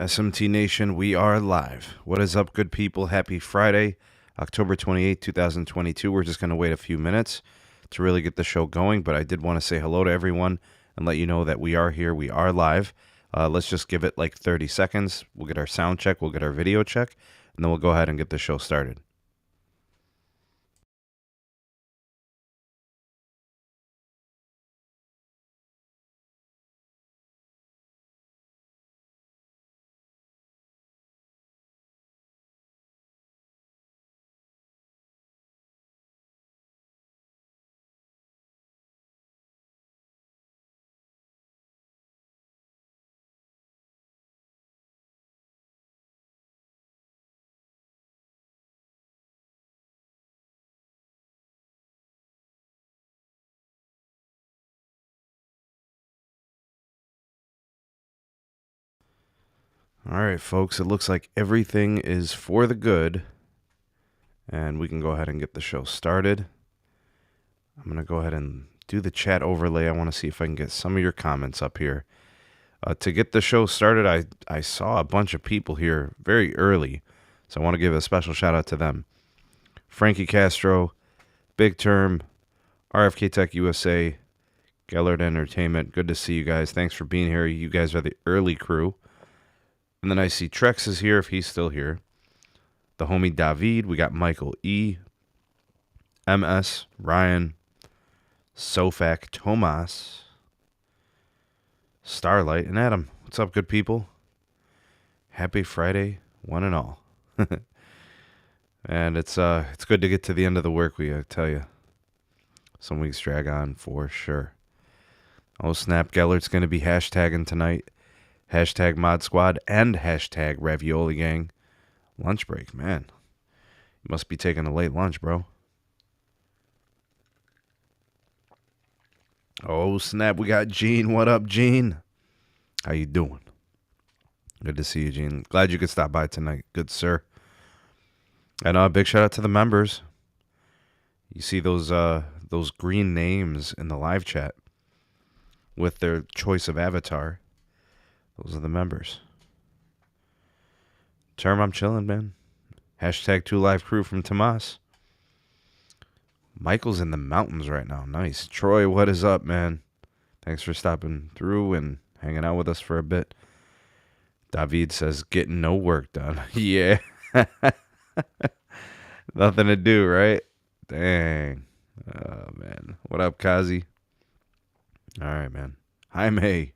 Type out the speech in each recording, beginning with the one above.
SMT Nation, we are live. What is up, good people? Happy Friday, October 28, 2022. We're just going to wait a few minutes to really get the show going, but I did want to say hello to everyone and let you know that we are here. We are live. Let's just give it like 30 seconds. We'll get our sound check. We'll get our video check, and then we'll go ahead and get the show started. All right, folks, it looks like everything is for the good, and we can go ahead and get the show started. I'm going to go ahead and do the chat overlay. I want to see if I can get some of your comments up here. To get the show started, I saw a bunch of people here very early, so I want to give a special shout out to them. Frankie Castro, Big Term, RFK Tech USA, Gellert Entertainment. Good to see you guys. Thanks for being here. You guys are the early crew. And then I see Trex is here if he's still here. The homie David. We got Michael E. MS, Ryan, Sofak, Tomas, Starlight, and Adam. What's up, good people? Happy Friday, one and all. And it's good to get to the end of the work week, I tell you. Some weeks drag on for sure. Oh, snap. Gellert's going to be hashtagging tonight. Hashtag Mod Squad and hashtag Ravioli Gang. Lunch break, man. You must be taking a late lunch, bro. Oh, snap. We got Gene. What up, Gene? How you doing? Good to see you, Gene. Glad you could stop by tonight. Good, sir. And a big shout out to the members. You see those green names in the live chat with their choice of avatar. Those are the members. Term, I'm chilling, man. Hashtag 2Live Crew from Tomas. Michael's in the mountains right now. Nice. Troy, what is up, man? Thanks for stopping through and hanging out with us for a bit. David says, getting no work done. Yeah. Nothing to do, right? Dang. Oh, man. What up, Kazi? All right, man. Hi, May.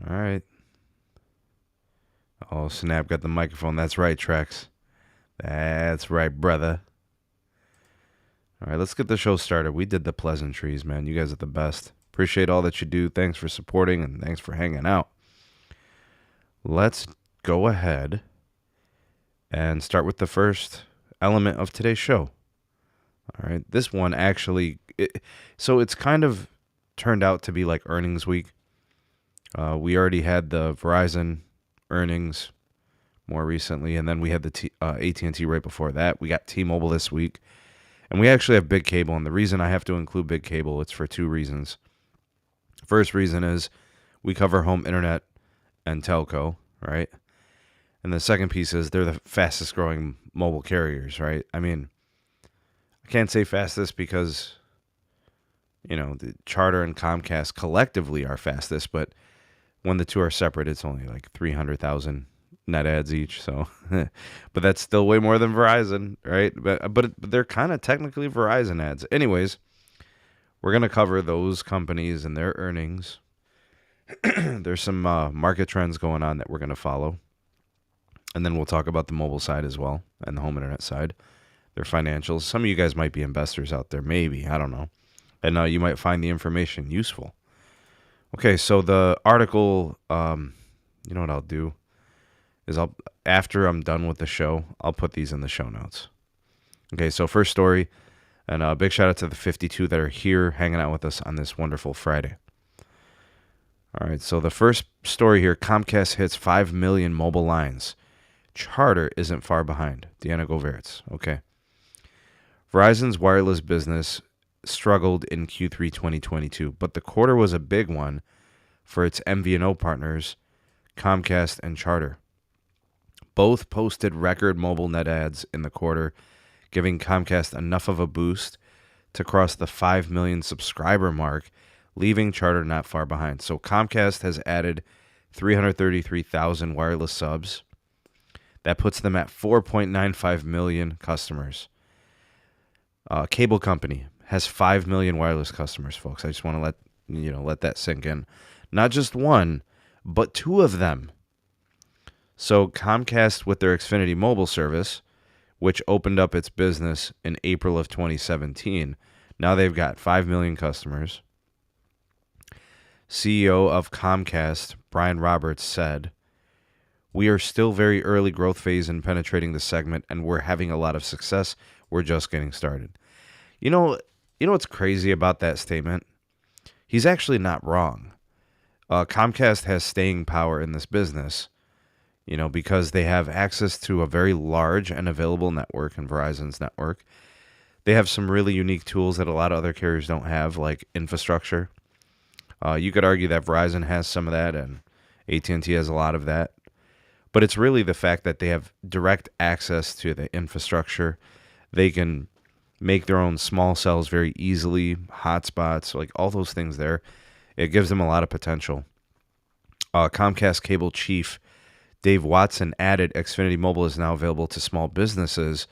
All right. Oh, snap, got the microphone. That's right, Trex. That's right, brother. All right, let's get the show started. We did the pleasantries, man. You guys are the best. Appreciate all that you do. Thanks for supporting and thanks for hanging out. Let's go ahead and start with the first element of today's show. All right, this one actually, so it's kind of turned out to be like earnings week. We already had the Verizon earnings more recently, and then we had the AT&T right before that. We got T-Mobile this week, and we actually have Big Cable, and the reason I have to include Big Cable, it's for two reasons. First reason is we cover home internet and telco, right? And the second piece is they're the fastest growing mobile carriers, right? I mean, I can't say fastest because, you know, the Charter and Comcast collectively are fastest, but when the two are separate, it's only like 300,000 net adds each. So, but that's still way more than Verizon, right? But they're kind of technically Verizon ads. Anyways, we're going to cover those companies and their earnings. There's some market trends going on that we're going to follow. And then we'll talk about the mobile side as well and the home internet side, their financials. Some of you guys might be investors out there, maybe. I don't know. And you might find the information useful. Okay, so the article, you know what I'll do is after I'm done with the show, I'll put these in the show notes. Okay, so first story, and a big shout out to the 52 that are here hanging out with us on this wonderful Friday. All right, so the first story here, Comcast hits 5 million mobile lines. Charter isn't far behind. Deanna Goveritz. Okay. Verizon's wireless business struggled in Q3 2022, but the quarter was a big one for its MVNO partners, Comcast, and Charter. Both posted record mobile net adds in the quarter, giving Comcast enough of a boost to cross the 5 million subscriber mark, leaving Charter not far behind. So Comcast has added 333,000 wireless subs. That puts them at 4.95 million customers. Cable company has 5 million wireless customers, folks. I just want to let that sink in. Not just one, but two of them. So Comcast, with their Xfinity mobile service, which opened up its business in April of 2017, now they've got 5 million customers. CEO of Comcast, Brian Roberts, said, "We are still very early growth phase in penetrating the segment, and we're having a lot of success. We're just getting started." You know what's crazy about that statement? He's actually not wrong. Comcast has staying power in this business, because they have access to a very large and available network in Verizon's network. They have some really unique tools that a lot of other carriers don't have, like infrastructure. You could argue that Verizon has some of that and AT&T has a lot of that. But it's really the fact that they have direct access to the infrastructure. They can make their own small cells very easily, hotspots, like all those things there. It gives them a lot of potential. Comcast cable chief Dave Watson added, Xfinity Mobile is now available to small businesses,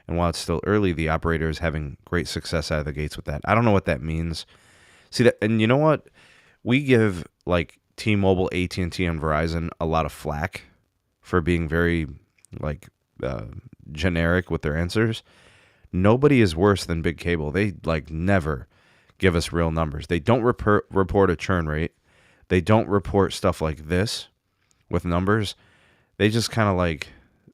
and while it's still early, the operator is having great success out of the gates with that. I don't know what that means. See that, and you know what? We give like T-Mobile, AT&T, and Verizon a lot of flack for being very generic with their answers. Nobody is worse than big cable. They never give us real numbers. They don't report a churn rate. They don't report stuff like this with numbers. They just kind of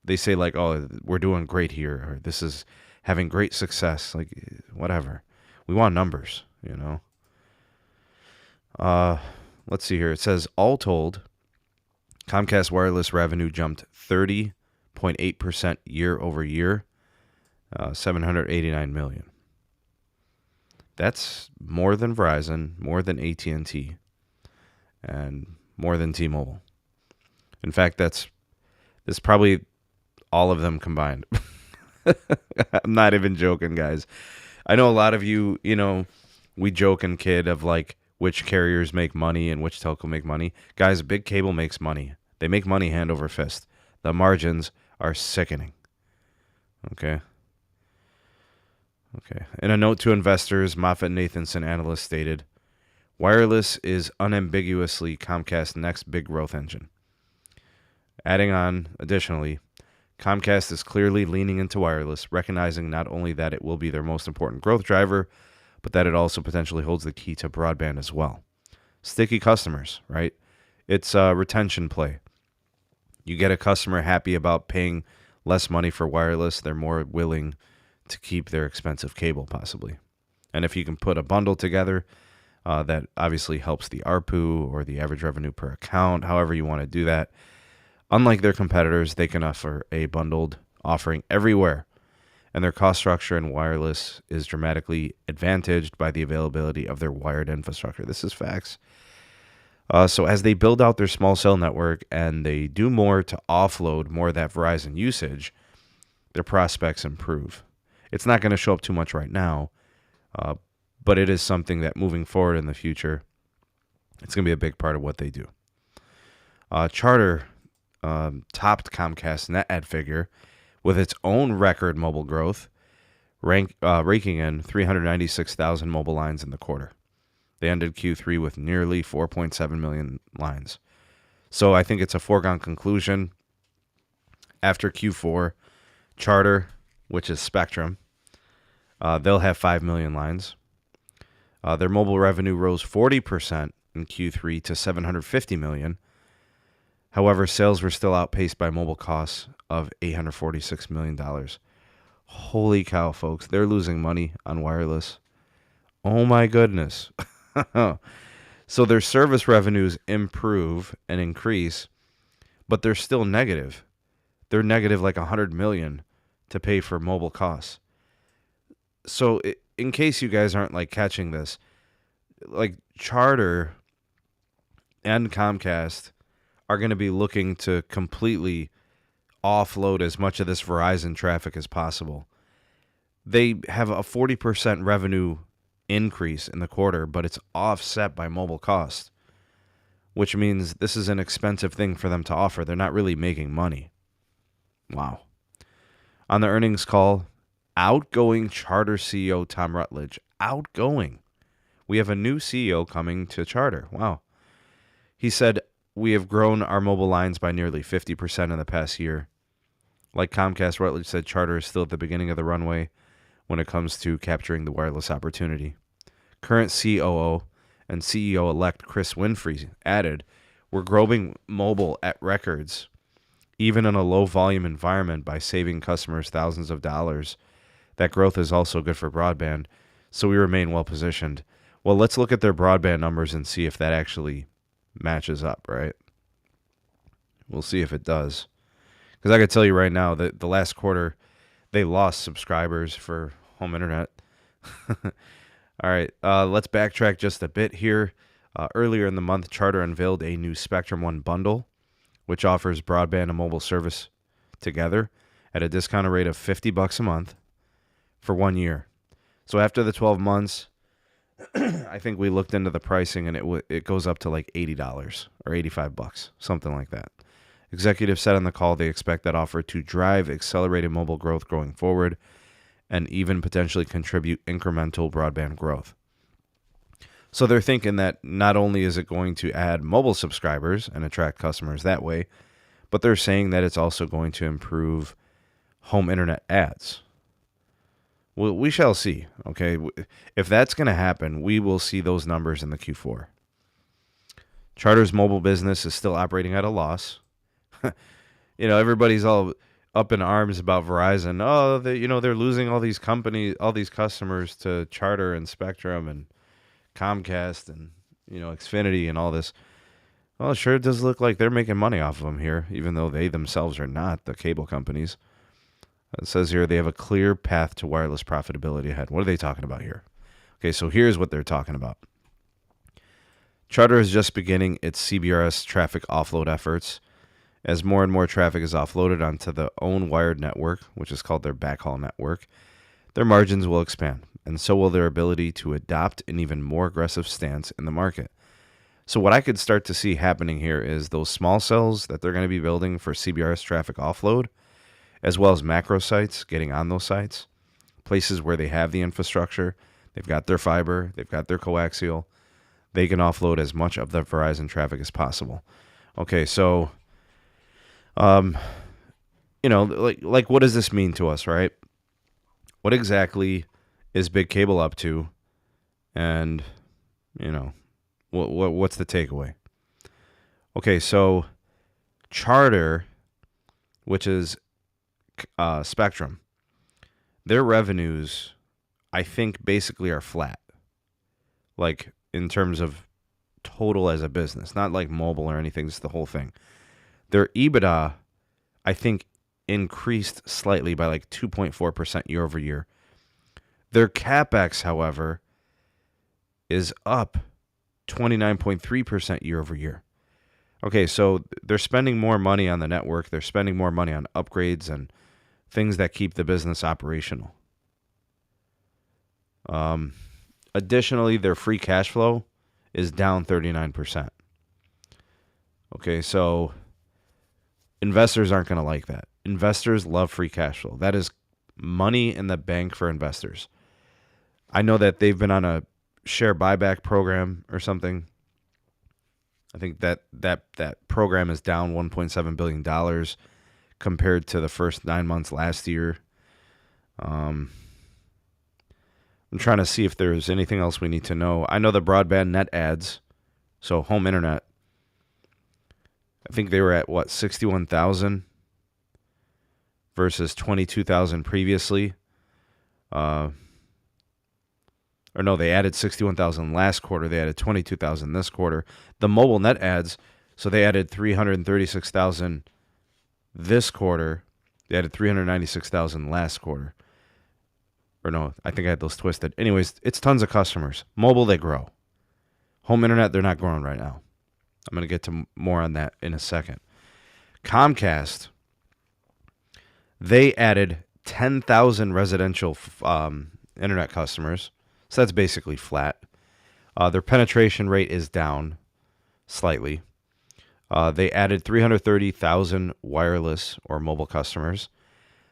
they say oh, we're doing great here, or this is having great success. Whatever. We want numbers, Let's see here. It says, all told, Comcast wireless revenue jumped 30.8% year over year, $789 million. That's more than Verizon, more than AT&T, and more than T-Mobile. In fact, that's probably all of them combined. I'm not even joking, guys. I know a lot of you, we joke and kid of which carriers make money and which telco make money. Guys, big cable makes money. They make money hand over fist. The margins are sickening. Okay. In a note to investors, MoffettNathanson analyst stated, wireless is unambiguously Comcast's next big growth engine. Adding on, additionally, Comcast is clearly leaning into wireless, recognizing not only that it will be their most important growth driver, but that it also potentially holds the key to broadband as well. Sticky customers, right? It's a retention play. You get a customer happy about paying less money for wireless, they're more willing to keep their expensive cable, possibly. And if you can put a bundle together, that obviously helps the ARPU or the average revenue per account, however you want to do that. Unlike their competitors, they can offer a bundled offering everywhere, and their cost structure in wireless is dramatically advantaged by the availability of their wired infrastructure. This is facts. So as they build out their small cell network and they do more to offload more of that Verizon usage, their prospects improve. It's not going to show up too much right now, but it is something that moving forward in the future, it's going to be a big part of what they do. Charter topped Comcast's net add figure with its own record mobile growth, raking in 396,000 mobile lines in the quarter. They ended Q3 with nearly 4.7 million lines. So I think it's a foregone conclusion. After Q4, Charter, which is Spectrum, they'll have 5 million lines. Their mobile revenue rose 40% in Q3 to $750 million. However, sales were still outpaced by mobile costs of $846 million. Holy cow, folks. They're losing money on wireless. Oh my goodness. So their service revenues improve and increase, but they're still negative. They're negative $100 million to pay for mobile costs. So in case you guys aren't catching this, Charter and Comcast are going to be looking to completely offload as much of this Verizon traffic as possible. They have a 40% revenue increase in the quarter, but it's offset by mobile cost, which means this is an expensive thing for them to offer. They're not really making money. Wow. On the earnings call, outgoing Charter CEO Tom Rutledge, outgoing. We have a new CEO coming to Charter. Wow. He said, we have grown our mobile lines by nearly 50% in the past year. Like Comcast, Rutledge said, Charter is still at the beginning of the runway when it comes to capturing the wireless opportunity. Current COO and CEO-elect Chris Winfrey added, we're growing mobile at records, even in a low-volume environment, by saving customers thousands of dollars. That growth is also good for broadband, so we remain well-positioned. Well, let's look at their broadband numbers and see if that actually matches up, right? We'll see if it does. Because I can tell you right now that the last quarter, they lost subscribers for home internet. All right, let's backtrack just a bit here. Earlier in the month, Charter unveiled a new Spectrum One bundle, which offers broadband and mobile service together at a discounted rate of $50 a month for 1 year. So after the 12 months, I think we looked into the pricing, and it goes up to like $80 or $85, something like that. Executives said on the call they expect that offer to drive accelerated mobile growth going forward and even potentially contribute incremental broadband growth. So they're thinking that not only is it going to add mobile subscribers and attract customers that way, but they're saying that it's also going to improve home internet ads. Well, we shall see, okay? If that's going to happen, we will see those numbers in the Q4. Charter's mobile business is still operating at a loss. Everybody's all up in arms about Verizon. Oh, they're losing all these companies, all these customers to Charter and Spectrum and Comcast and, Xfinity and all this. Well, it sure does look like they're making money off of them here, even though they themselves are not, the cable companies. It says here they have a clear path to wireless profitability ahead. What are they talking about here? Okay, so here's what they're talking about. Charter is just beginning its CBRS traffic offload efforts. As more and more traffic is offloaded onto the own wired network, which is called their backhaul network, their margins will expand, and so will their ability to adopt an even more aggressive stance in the market. So what I could start to see happening here is those small cells that they're going to be building for CBRS traffic offload, as well as macro sites getting on those sites, places where they have the infrastructure, they've got their fiber, they've got their coaxial, they can offload as much of the Verizon traffic as possible. Okay, so what does this mean to us, right? What exactly is Big Cable up to? And, what's the takeaway? Okay, so Charter, which is Spectrum, their revenues, I think, basically are flat. Like, in terms of total as a business, not like mobile or anything, just the whole thing. Their EBITDA, I think, increased slightly by like 2.4% year over year. Their CapEx, however, is up 29.3% year over year. Okay, so they're spending more money on the network. They're spending more money on upgrades and things that keep the business operational. Additionally, their free cash flow is down 39%. Okay, so investors aren't going to like that. Investors love free cash flow. That is money in the bank for investors. I know that they've been on a share buyback program or something. I think that program is down $1.7 billion compared to the first 9 months last year. I'm trying to see if there's anything else we need to know. I know the broadband net adds, so home internet, I think they were at, 61,000 versus 22,000 previously. Or no, they added 61,000 last quarter. They added 22,000 this quarter. The mobile net adds, so they added 336,000 this quarter. They added 396,000 last quarter. Or no, I think I had those twisted. Anyways, it's tons of customers. Mobile, they grow. Home internet, they're not growing right now. I'm going to get to more on that in a second. Comcast, they added 10,000 residential internet customers. So that's basically flat. Their penetration rate is down slightly. They added 330,000 wireless or mobile customers.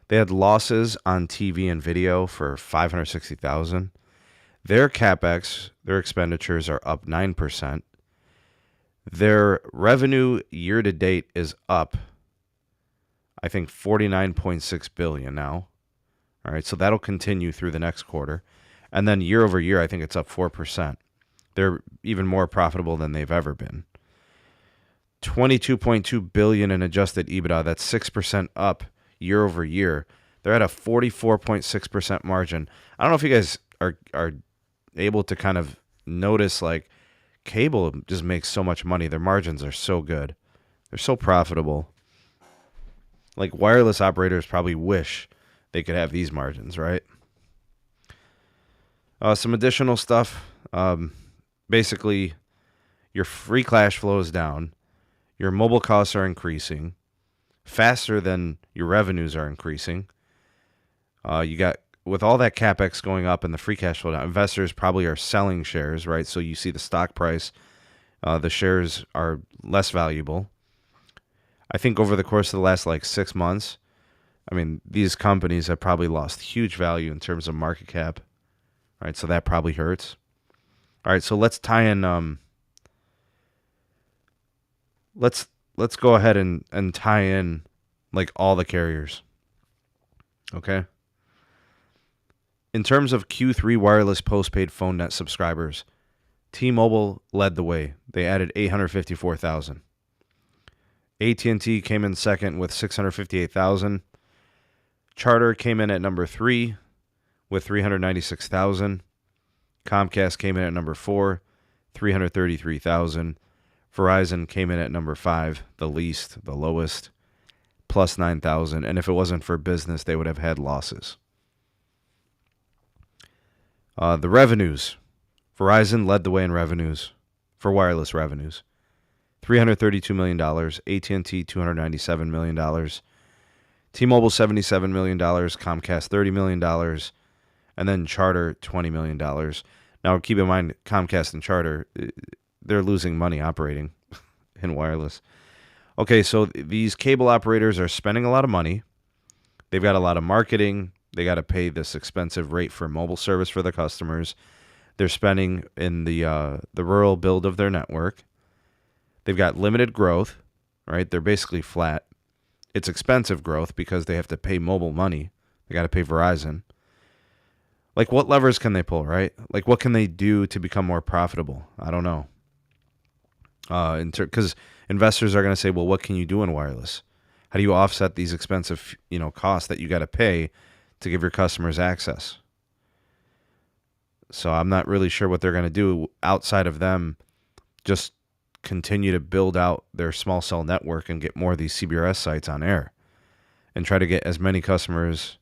They had losses on TV and video for 560,000. Their CapEx, their expenditures are up 9%. Their revenue year to date is up, I think, $49.6 billion now. All right, so that'll continue through the next quarter. And then year over year, I think it's up 4%. They're even more profitable than they've ever been. $22.2 billion in adjusted EBITDA. That's 6% up year over year. They're at a 44.6% margin. I don't know if you guys are able to kind of notice, like, cable just makes so much money. Their margins are so good. They're so profitable. Like, wireless operators probably wish they could have these margins, right? Some additional stuff. Basically, your free cash flow is down. Your mobile costs are increasing faster than your revenues are increasing. You got, with all that CapEx going up and the free cash flow down, investors probably are selling shares, right? So you see the stock price, the shares are less valuable. I think over the course of the last 6 months, I mean, these companies have probably lost huge value in terms of market cap, right? So that probably hurts. All right, so let's tie in. Let's go ahead and tie in all the carriers. Okay. In terms of Q3 wireless postpaid phone net subscribers, T-Mobile led the way. They added 854,000. AT&T came in second with 658,000. Charter came in at number 3 with 396,000. Comcast came in at number 4, 333,000. Verizon came in at number 5, the least, the lowest, plus 9,000. And if it wasn't for business, they would have had losses. The revenues. Verizon led the way in revenues for wireless revenues. $332 million. AT&T, $297 million. T-Mobile, $77 million. Comcast, $30 million. And then Charter, $20 million. Now, keep in mind, Comcast and Charter, they're losing money operating in wireless. Okay, so these cable operators are spending a lot of money. They've got a lot of marketing. They got to pay this expensive rate for mobile service for their customers. They're spending in the rural build of their network. They've got limited growth, right? They're basically flat. It's expensive growth because they have to pay mobile money. They got to pay Verizon. What levers can they pull, right? What can they do to become more profitable? I don't know. Because investors are going to say, well, what can you do in wireless? How do you offset these expensive, costs that you got to pay to give your customers access? So I'm not really sure what they're going to do outside of them just continue to build out their small cell network and get more of these CBRS sites on air and try to get as many customers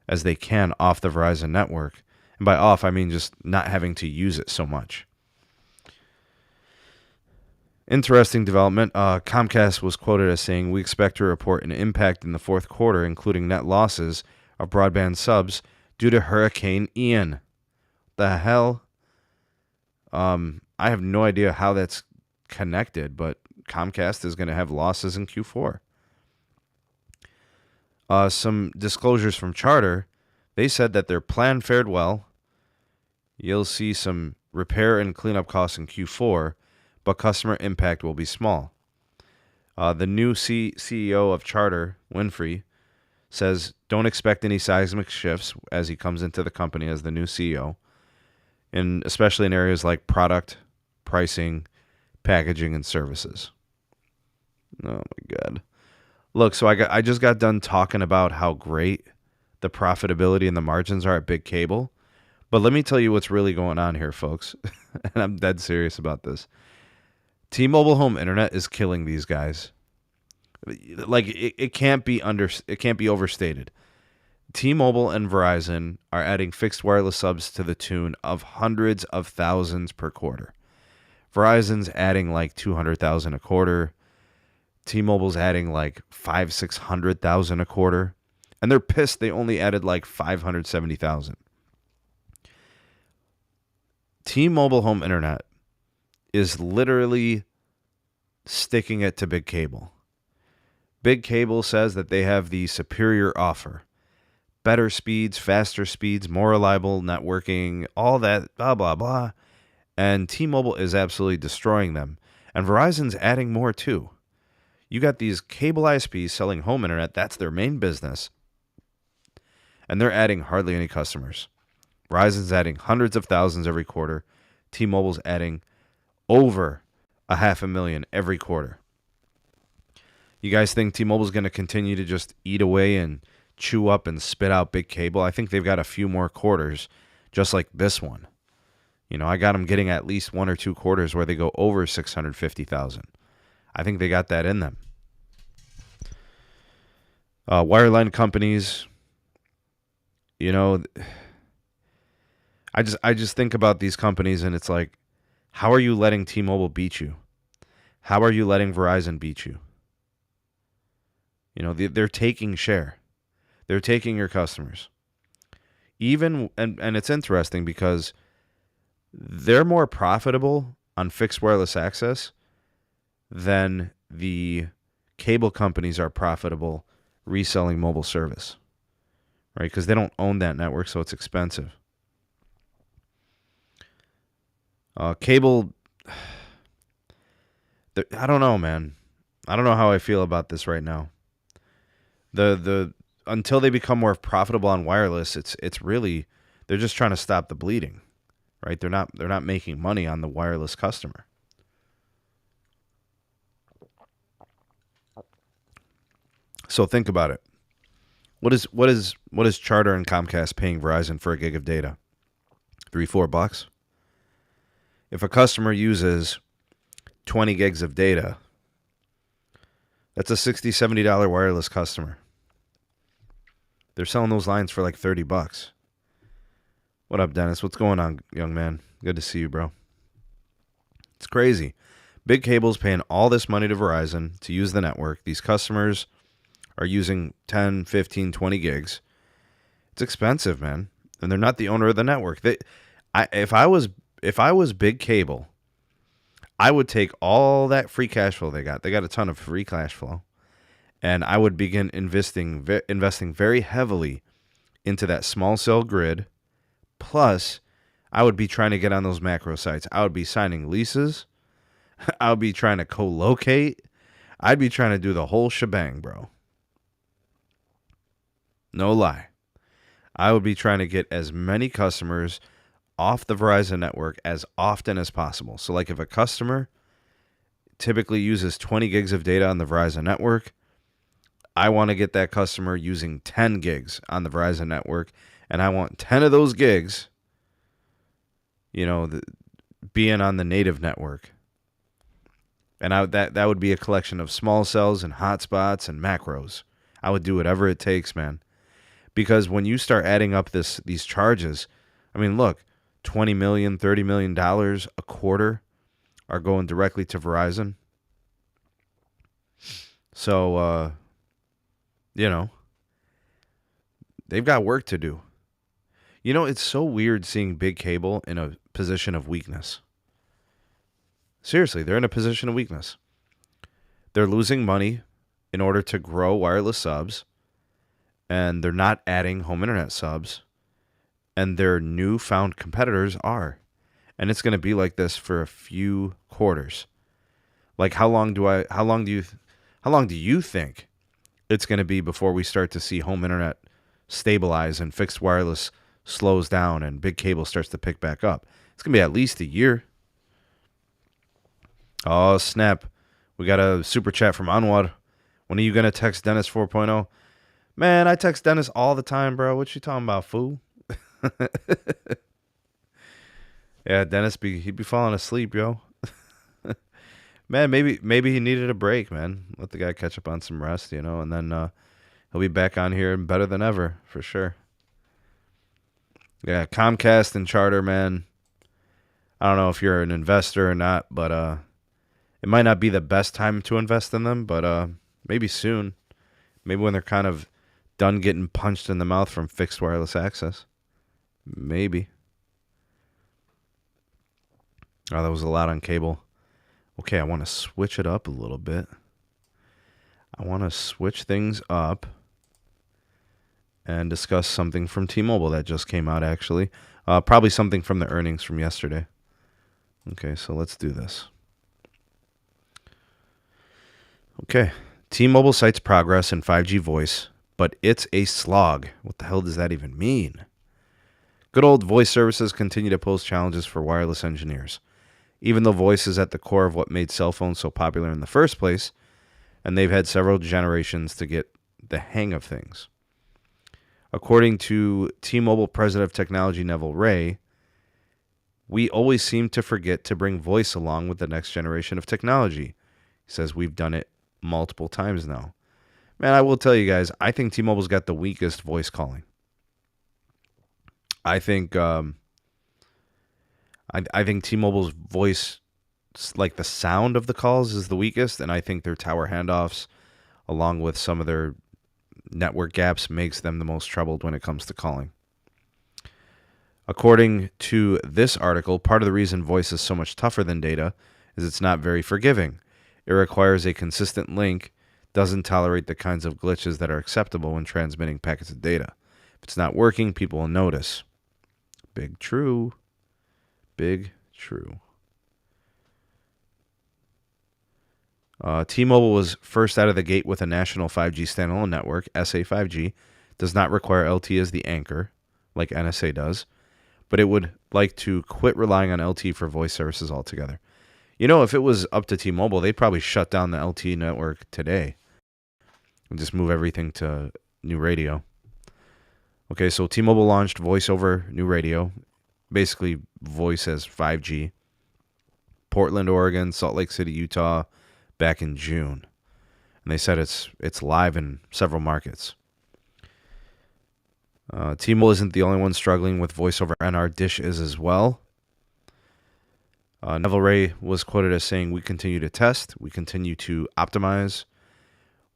as they can off the Verizon network. And by off, I mean just not having to use it so much. Interesting development. Comcast was quoted as saying, "We expect to report an impact in the fourth quarter, including net losses of broadband subs due to Hurricane Ian." The hell? I have no idea how that's connected, but Comcast is going to have losses in Q4. Some disclosures from Charter. They said that their plan fared well. You'll see some repair and cleanup costs in Q4, but customer impact will be small. The new CEO of Charter, Winfrey, says don't expect any seismic shifts as he comes into the company as the new CEO, and especially in areas like product, pricing, packaging, and services. Oh my God. Look, so I just got done talking about how great the profitability and the margins are at Big Cable. But let me tell you what's really going on here, folks. And I'm dead serious about this. T-Mobile Home Internet is killing these guys. It can't be overstated. T-Mobile and Verizon are adding fixed wireless subs to the tune of hundreds of thousands per quarter. Verizon's adding like 200,000 a quarter. T-Mobile's adding like 600,000 a quarter. And they're pissed they only added like 570,000. T-Mobile Home Internet is literally sticking it to Big Cable. Big Cable says that they have the superior offer. Better speeds, faster speeds, more reliable networking, all that, blah, blah, blah. And T-Mobile is absolutely destroying them. And Verizon's adding more too. You got these cable ISPs selling home internet. That's their main business. And they're adding hardly any customers. Verizon's adding hundreds of thousands every quarter. T-Mobile's adding over 500,000 every quarter. You guys think T-Mobile's going to continue to just eat away and chew up and spit out Big Cable? I think they've got a few more quarters just like this one. You know, I got them getting at least 1 or 2 quarters where they go over 650,000. I think they got that in them. Wireline companies, you know, I just think about these companies and it's like, how are you letting T-Mobile beat you? How are you letting Verizon beat you? You know, they're taking share. They're taking your customers. And it's interesting because they're more profitable on fixed wireless access than the cable companies are profitable reselling mobile service, right? Because they don't own that network, so it's expensive. Cable, I don't know, man. I don't know how I feel about this right now. Until they become more profitable on wireless, it's really, they're just trying to stop the bleeding, right? They're not making money on the wireless customer. So think about it. What is Charter and Comcast paying Verizon for a gig of data? $3-4. If a customer uses 20 gigs of data, that's a $60-70 wireless customer. They're selling those lines for like $30. What up, Dennis? What's going on, young man? Good to see you, bro. It's crazy. Big Cable's paying all this money to Verizon to use the network. These customers are using 10, 15, 20 gigs. It's expensive, man. And they're not the owner of the network. If I was Big Cable, I would take all that free cash flow they got. They got a ton of free cash flow. And I would begin investing very heavily into that small cell grid. Plus, I would be trying to get on those macro sites. I would be signing leases. I would be trying to co-locate. I'd be trying to do the whole shebang, bro. No lie. I would be trying to get as many customers off the Verizon network as often as possible. So like if a customer typically uses 20 gigs of data on the Verizon network, I want to get that customer using 10 gigs on the Verizon network, and I want 10 of those gigs, you know, being on the native network. And that would be a collection of small cells and hotspots and macros. I would do whatever it takes, man. Because when you start adding up these charges, I mean, look, $20 million, $30 million a quarter are going directly to Verizon. So, you know, they've got work to do. You know, it's so weird seeing Big Cable in a position of weakness. Seriously, they're in a position of weakness. They're losing money in order to grow wireless subs, and they're not adding home internet subs, and their newfound competitors are. And it's going to be like this for a few quarters. Like how long do you think it's going to be before we start to see home internet stabilize and fixed wireless slows down and Big Cable starts to pick back up? It's going to be at least a year. Oh, snap. We got a super chat from Anwar. When are you going to text Dennis 4.0? Man, I text Dennis all the time, bro. What you talking about, fool? Yeah, Dennis, he'd be falling asleep, yo. Man, maybe he needed a break, man. Let the guy catch up on some rest, you know, and then he'll be back on here better than ever, for sure. Yeah, Comcast and Charter, man. I don't know if you're an investor or not, but it might not be the best time to invest in them, but maybe soon. Maybe when they're kind of done getting punched in the mouth from fixed wireless access. Maybe. Oh, that was a lot on cable. Okay, I want to switch it up a little bit. I want to switch things up and discuss something from T-Mobile that just came out, actually. Probably something from the earnings from yesterday. Okay, so let's do this. Okay, T-Mobile cites progress in 5G voice, but it's a slog. What the hell does that even mean? Good old voice services continue to pose challenges for wireless engineers. Even though voice is at the core of what made cell phones so popular in the first place, and they've had several generations to get the hang of things. According to T-Mobile President of Technology Neville Ray, we always seem to forget to bring voice along with the next generation of technology. He says we've done it multiple times now. Man, I will tell you guys, I think T-Mobile's got the weakest voice calling. I think I think T-Mobile's voice, like the sound of the calls, is the weakest, and I think their tower handoffs, along with some of their network gaps, makes them the most troubled when it comes to calling. According to this article, part of the reason voice is so much tougher than data is it's not very forgiving. It requires a consistent link, doesn't tolerate the kinds of glitches that are acceptable when transmitting packets of data. If it's not working, people will notice. Big true. Big true. T-Mobile was first out of the gate with a national 5G standalone network. SA5G does not require LTE as the anchor, like NSA does, but it would like to quit relying on LTE for voice services altogether. You know, if it was up to T-Mobile, they'd probably shut down the LTE network today and just move everything to new radio. Okay, so T-Mobile launched voice over new radio, basically voice as 5G. Portland, Oregon, Salt Lake City, Utah, back in June. And they said it's live in several markets. T-Mobile isn't the only one struggling with voice over NR. Dish is as well. Neville Ray was quoted as saying, "We continue to test. We continue to optimize."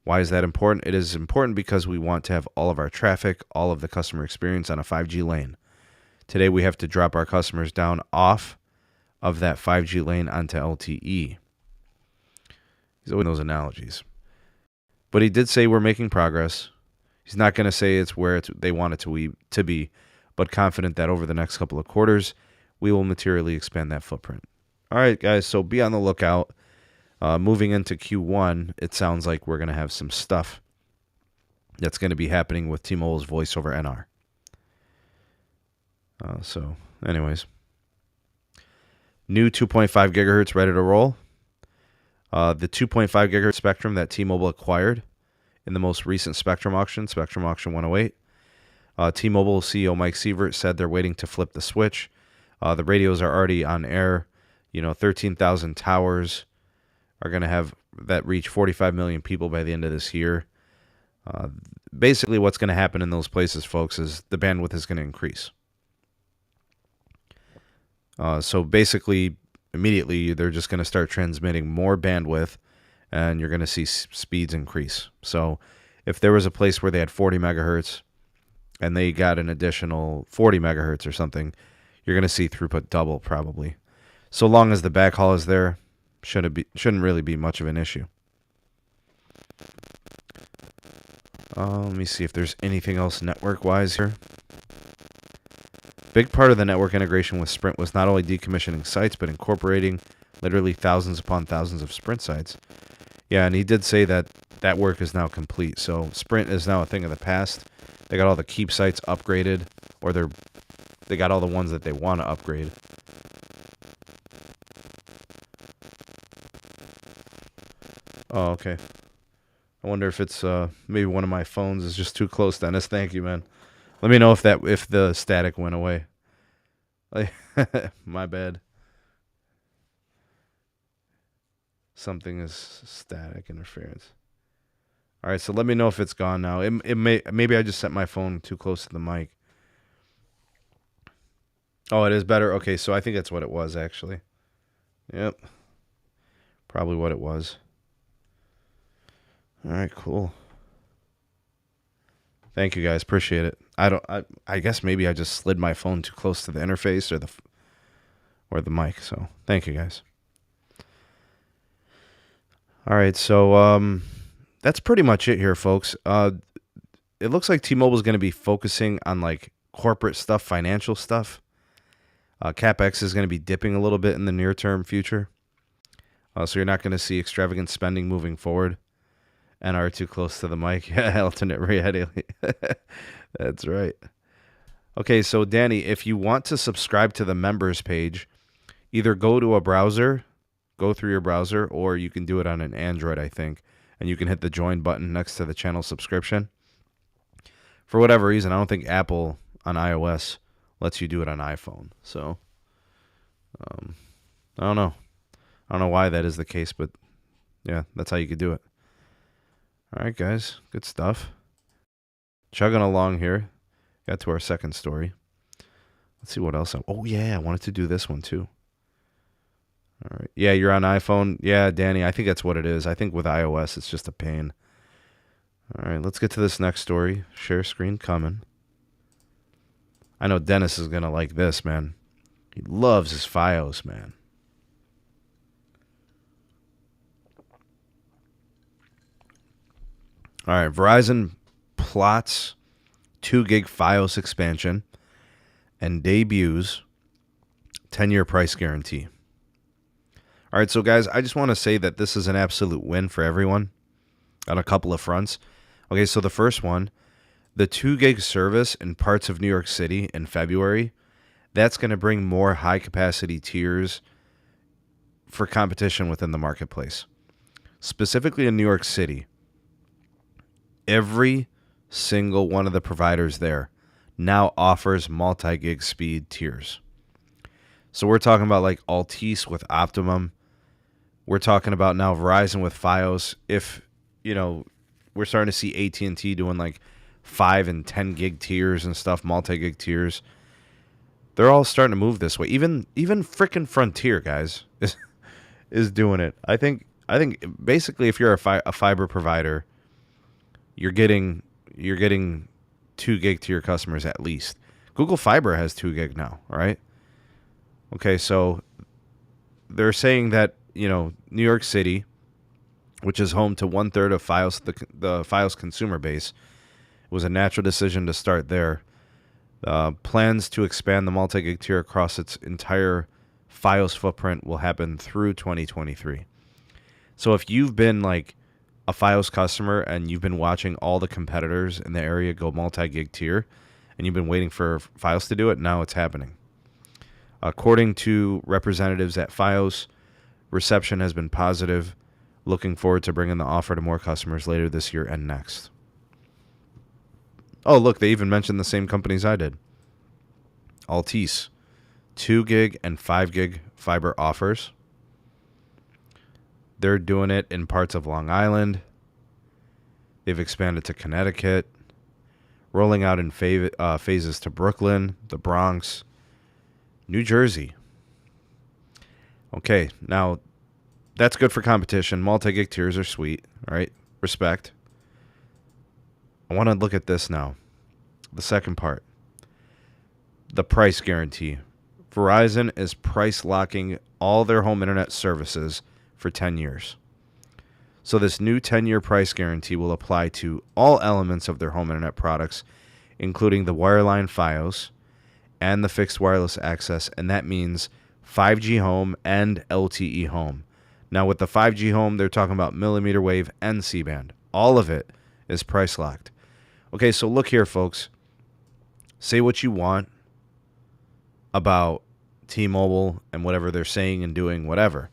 Why is that important? It is important because we want to have all of our traffic, all of the customer experience on a 5G lane. Today, we have to drop our customers down off of that 5G lane onto LTE. He's always those analogies. But he did say we're making progress. He's not going to say it's where they want it to be, but confident that over the next couple of quarters, we will materially expand that footprint. All right, guys, so be on the lookout. Moving into Q1, it sounds like we're going to have some stuff that's going to be happening with T-Mobile's voice over NR. So, anyways. New 2.5 gigahertz ready to roll. The 2.5 gigahertz spectrum that T-Mobile acquired in the most recent Spectrum Auction 108. T-Mobile CEO Mike Sievert said they're waiting to flip the switch. The radios are already on air. 13,000 towers are going to have that reach 45 million people by the end of this year. Basically, what's going to happen in those places, folks, is the bandwidth is going to increase. So basically, immediately, they're just going to start transmitting more bandwidth, and you're going to see speeds increase. So if there was a place where they had 40 megahertz and they got an additional 40 megahertz or something, you're going to see throughput double probably. So long as the backhaul is there, shouldn't really be much of an issue. Let me see if there's anything else network-wise here. Big part of the network integration with Sprint was not only decommissioning sites, but incorporating literally thousands upon thousands of Sprint sites. Yeah, and he did say that work is now complete. So Sprint is now a thing of the past. They got all the keep sites upgraded, or they got all the ones that they want to upgrade. Oh, okay. I wonder if it's maybe one of my phones is just too close, Dennis. Thank you, man. Let me know if the static went away. My bad. Something is static interference. All right, so let me know if it's gone now. Maybe I just set my phone too close to the mic. Oh, it is better? Okay, so I think that's what it was, actually. Yep. Probably what it was. All right, cool. Thank you, guys. Appreciate it. I guess maybe I just slid my phone too close to the interface or the mic, so thank you, guys. All right, so that's pretty much it here, folks. It looks like T-Mobile is going to be focusing on like corporate stuff, financial stuff. CapEx is going to be dipping a little bit in the near-term future. So you're not going to see extravagant spending moving forward. NR too close to the mic. Yeah, alternate reality. That's right. Okay, so Danny, if you want to subscribe to the members page, either go to a browser, go through your browser, or you can do it on an Android, I think, and you can hit the join button next to the channel subscription. For whatever reason, I don't think Apple on iOS lets you do it on iPhone. So, I don't know. I don't know why that is the case, but yeah, that's how you could do it. All right, guys. Good stuff. Chugging along here. Got to our second story. Let's see what else. Oh, yeah. I wanted to do this one, too. All right. Yeah, you're on iPhone. Yeah, Danny, I think that's what it is. I think with iOS, it's just a pain. All right, let's get to this next story. Share screen coming. I know Dennis is going to like this, man. He loves his Fios, man. All right, Verizon plots 2 gig Fios expansion and debuts 10-year price guarantee. All right, so guys, I just want to say that this is an absolute win for everyone on a couple of fronts. Okay, so the first one, the 2 gig service in parts of New York City in February, that's going to bring more high-capacity tiers for competition within the marketplace. Specifically in New York City, every single one of the providers there now offers multi-gig speed tiers. So we're talking about like Altice with Optimum. We're talking about now Verizon with Fios. If, we're starting to see AT&T doing like 5 and 10 gig tiers and stuff, multi-gig tiers. They're all starting to move this way. Even frickin' Frontier, guys, is doing it. I think basically if you're a fiber provider, you're getting 2 gig to your customers at least. Google Fiber has 2 gig now, all right? Okay, so they're saying that, New York City, which is home to 1/3 of Fios, the Fios consumer base, it was a natural decision to start there. Plans to expand the multi-gig tier across its entire Fios footprint will happen through 2023. So if you've been like a Fios customer and you've been watching all the competitors in the area go multi-gig tier and you've been waiting for Fios to do it, now it's happening. According to representatives at Fios, reception has been positive. Looking forward to bringing the offer to more customers later this year and next. Oh, look, they even mentioned the same companies I did. Altice, 2 gig and 5 gig fiber offers. They're doing it in parts of Long Island. They've expanded to Connecticut, rolling out in phases to Brooklyn, the Bronx, New Jersey. Okay, now that's good for competition. Multi-gig tiers are sweet, all right? Respect. I want to look at this now. The second part. The price guarantee. Verizon is price locking all their home internet services for 10 years. So this new 10-year price guarantee will apply to all elements of their home internet products, including the wireline Fios and the fixed wireless access, and that means 5G home and LTE home. Now with the 5G home, they're talking about mmWave and C-band. All of it is price locked. Okay, so look here, folks. Say what you want about T-Mobile and whatever they're saying and doing, whatever.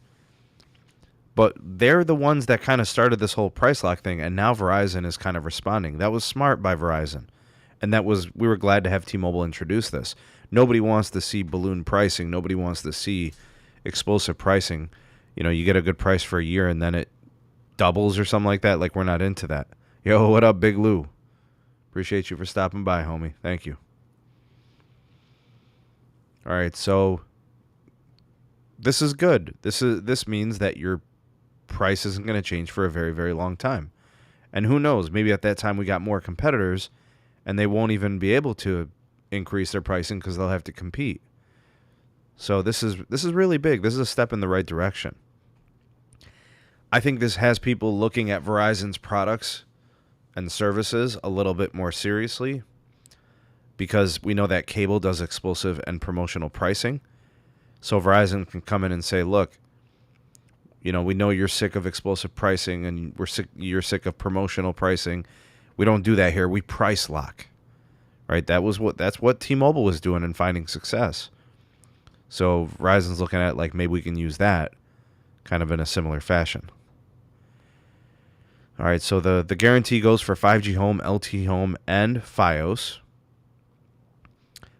But they're the ones that kind of started this whole price lock thing, and now Verizon is kind of responding. That was smart by Verizon. And we were glad to have T-Mobile introduce this. Nobody wants to see balloon pricing. Nobody wants to see explosive pricing. You get a good price for a year and then it doubles or something like that. Like, we're not into that. Yo, what up, Big Lou? Appreciate you for stopping by, homie. Thank you. All right, so this is good. This means that your price isn't going to change for a very, very long time. And who knows, maybe at that time we got more competitors and they won't even be able to increase their pricing because they'll have to compete. So this is really big. This is a step in the right direction. I think this has people looking at Verizon's products and services a little bit more seriously because we know that cable does explosive and promotional pricing. So Verizon can come in and say, look, we know you're sick of explosive pricing and you're sick of promotional pricing. We don't do that here. We price lock. Right? That's what T-Mobile was doing and finding success. So Verizon's looking at like maybe we can use that kind of in a similar fashion. All right, so the guarantee goes for 5G Home, LTE Home, and Fios.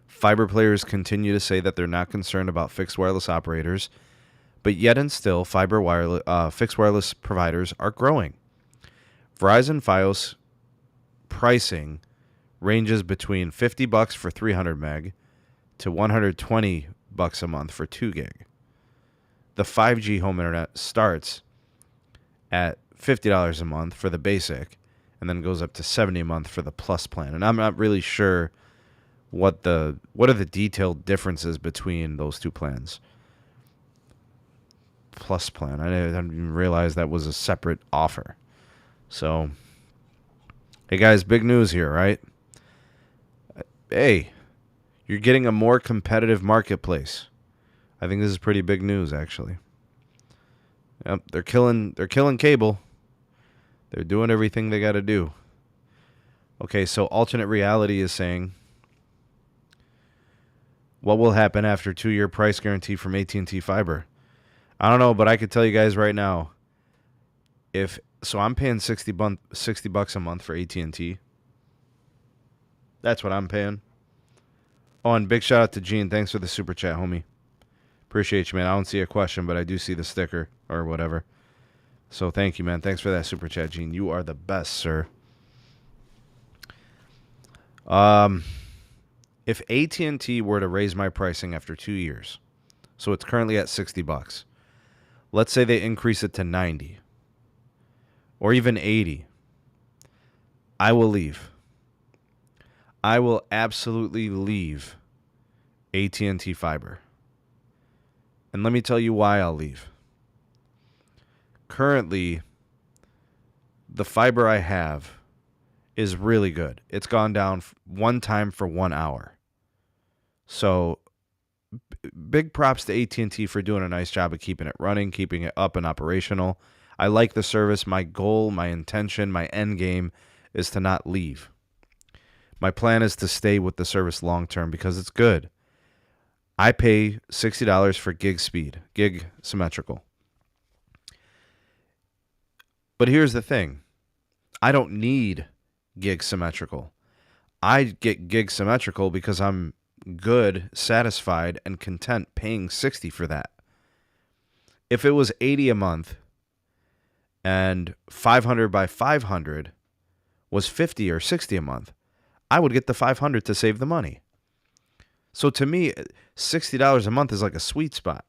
Fiber players continue to say that they're not concerned about fixed wireless operators, but yet and still, fixed wireless providers are growing. Verizon Fios pricing ranges between $50 for 300 meg to $120 a month for 2 gig. The 5G home internet starts at $50 a month for the basic and then goes up to $70 a month for the plus plan. And I'm not really sure what are the detailed differences between those two plans. Plus plan. I didn't even realize that was a separate offer. So, hey guys, big news here, right? Hey, you're getting a more competitive marketplace. I think this is pretty big news, actually. Yep, they're killing cable. They're doing everything they got to do. Okay, so alternate reality is saying, what will happen after 2-year price guarantee from AT&T Fiber? I don't know, but I could tell you guys right now. I'm paying $60 a month for AT&T. That's what I'm paying. Oh, and big shout out to Gene. Thanks for the super chat, homie. Appreciate you, man. I don't see a question, but I do see the sticker or whatever. So thank you, man. Thanks for that super chat, Gene. You are the best, sir. If AT&T were to raise my pricing after 2 years, so it's currently at $60. Let's say they increase it to $90 or even $80. I will leave. I will absolutely leave AT&T Fiber. And let me tell you why I'll leave. Currently, the fiber I have is really good. It's gone down one time for 1 hour. So big props to AT&T for doing a nice job of keeping it running, keeping it up and operational. I like the service. My goal, my intention, my end game is to not leave. My plan is to stay with the service long term because it's good. I pay $60 for gig speed, gig symmetrical. But here's the thing. I don't need gig symmetrical. I get gig symmetrical because I'm good, satisfied, and content paying $60 for that. If it was $80 a month and 500 by 500 was $50 or $60 a month, I would get the 500 to save the money. So to me, $60 a month is like a sweet spot.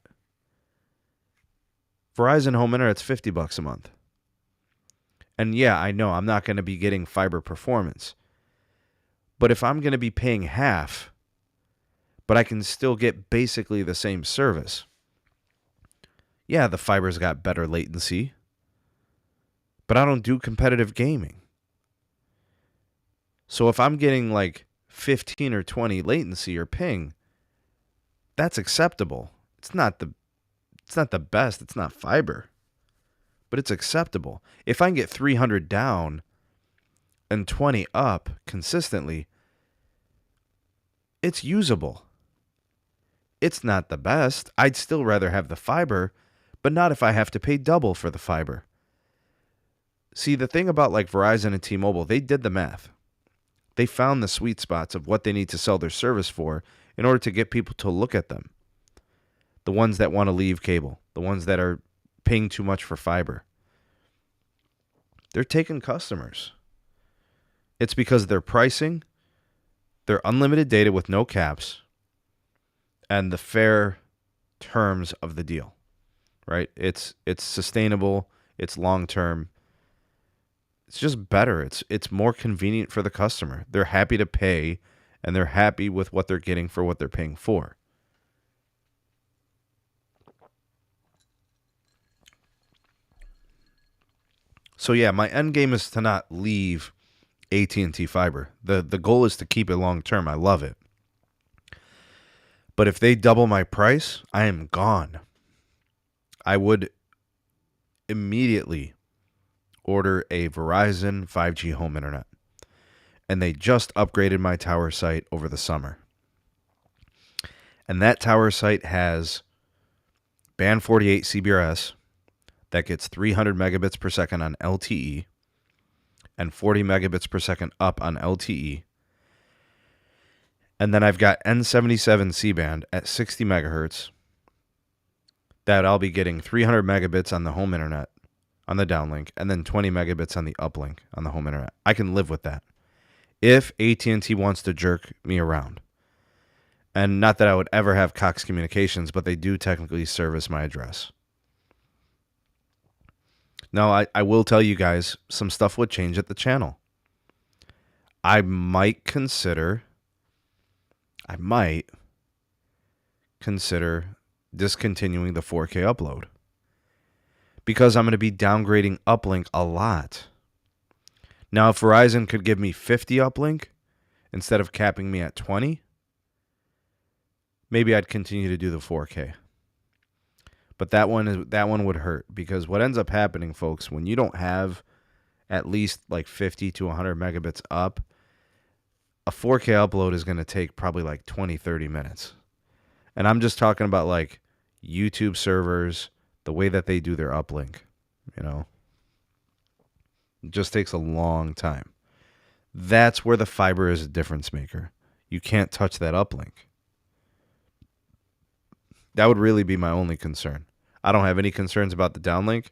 Verizon Home Internet's $50 a month. And yeah, I know I'm not going to be getting fiber performance. But if I'm going to be paying half, but I can still get basically the same service. Yeah, the fiber's got better latency, but I don't do competitive gaming. So if I'm getting like 15 or 20 latency or ping, that's acceptable. It's not the best, it's not fiber, but it's acceptable. If I can get 300 down and 20 up consistently, it's usable. It's not the best. I'd still rather have the fiber, but not if I have to pay double for the fiber. See, the thing about like Verizon and T-Mobile, they did the math. They found the sweet spots of what they need to sell their service for in order to get people to look at them. The ones that want to leave cable, the ones that are paying too much for fiber. They're taking customers. It's because their pricing, their unlimited data with no caps, and the fair terms of the deal, right? It's sustainable, it's long-term. It's just better. It's more convenient for the customer. They're happy to pay, and they're happy with what they're getting for what they're paying for. So yeah, my end game is to not leave AT&T Fiber. The goal is to keep it long term. I love it. But if they double my price, I am gone. I would immediately order a Verizon 5G home internet. And they just upgraded my tower site over the summer. And that tower site has band 48 CBRS that gets 300 megabits per second on LTE and 40 megabits per second up on LTE. And then I've got N77 C-band at 60 megahertz that I'll be getting 300 megabits on the home internet on the downlink and then 20 megabits on the uplink on the home internet. I can live with that if AT&T wants to jerk me around. And not that I would ever have Cox Communications, but they do technically service my address. Now, I will tell you guys, some stuff would change at the channel. I might consider discontinuing the 4K upload because I'm going to be downgrading uplink a lot. Now, if Verizon could give me 50 uplink instead of capping me at 20, maybe I'd continue to do the 4K. But that one would hurt because what ends up happening, folks, when you don't have at least like 50 to 100 megabits up, a 4K upload is going to take probably like 20, 30 minutes. And I'm just talking about like YouTube servers, the way that they do their uplink, you know. It just takes a long time. That's where the fiber is a difference maker. You can't touch that uplink. That would really be my only concern. I don't have any concerns about the downlink.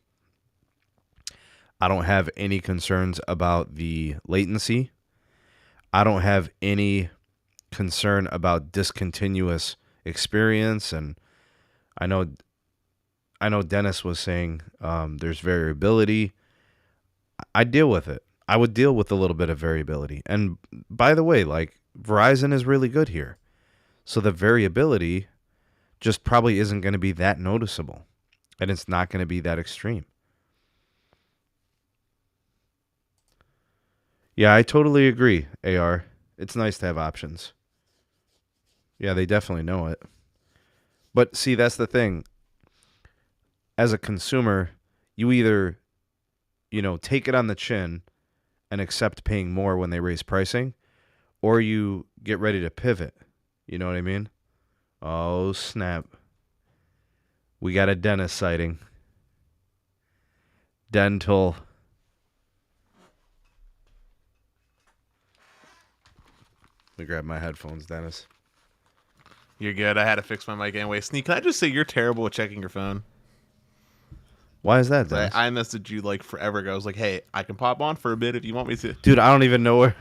I don't have any concerns about the latency. I don't have any concern about discontinuous experience. And I know Dennis was saying there's variability. I deal with it. I would deal with a little bit of variability. And by the way, like Verizon is really good here. So the variability just probably isn't going to be that noticeable. And it's not going to be that extreme. Yeah, I totally agree, AR. It's nice to have options. Yeah, they definitely know it. But see, that's the thing. As a consumer, you either, take it on the chin and accept paying more when they raise pricing, or you get ready to pivot. You know what I mean? Oh, snap. We got a dentist sighting. Dental. Let me grab my headphones, Dennis. You're good. I had to fix my mic anyway. Sneak, can I just say you're terrible at checking your phone? Why is that, Dennis? I messaged you like forever ago. I was like, "Hey, I can pop on for a bit if you want me to." Dude, I don't even know where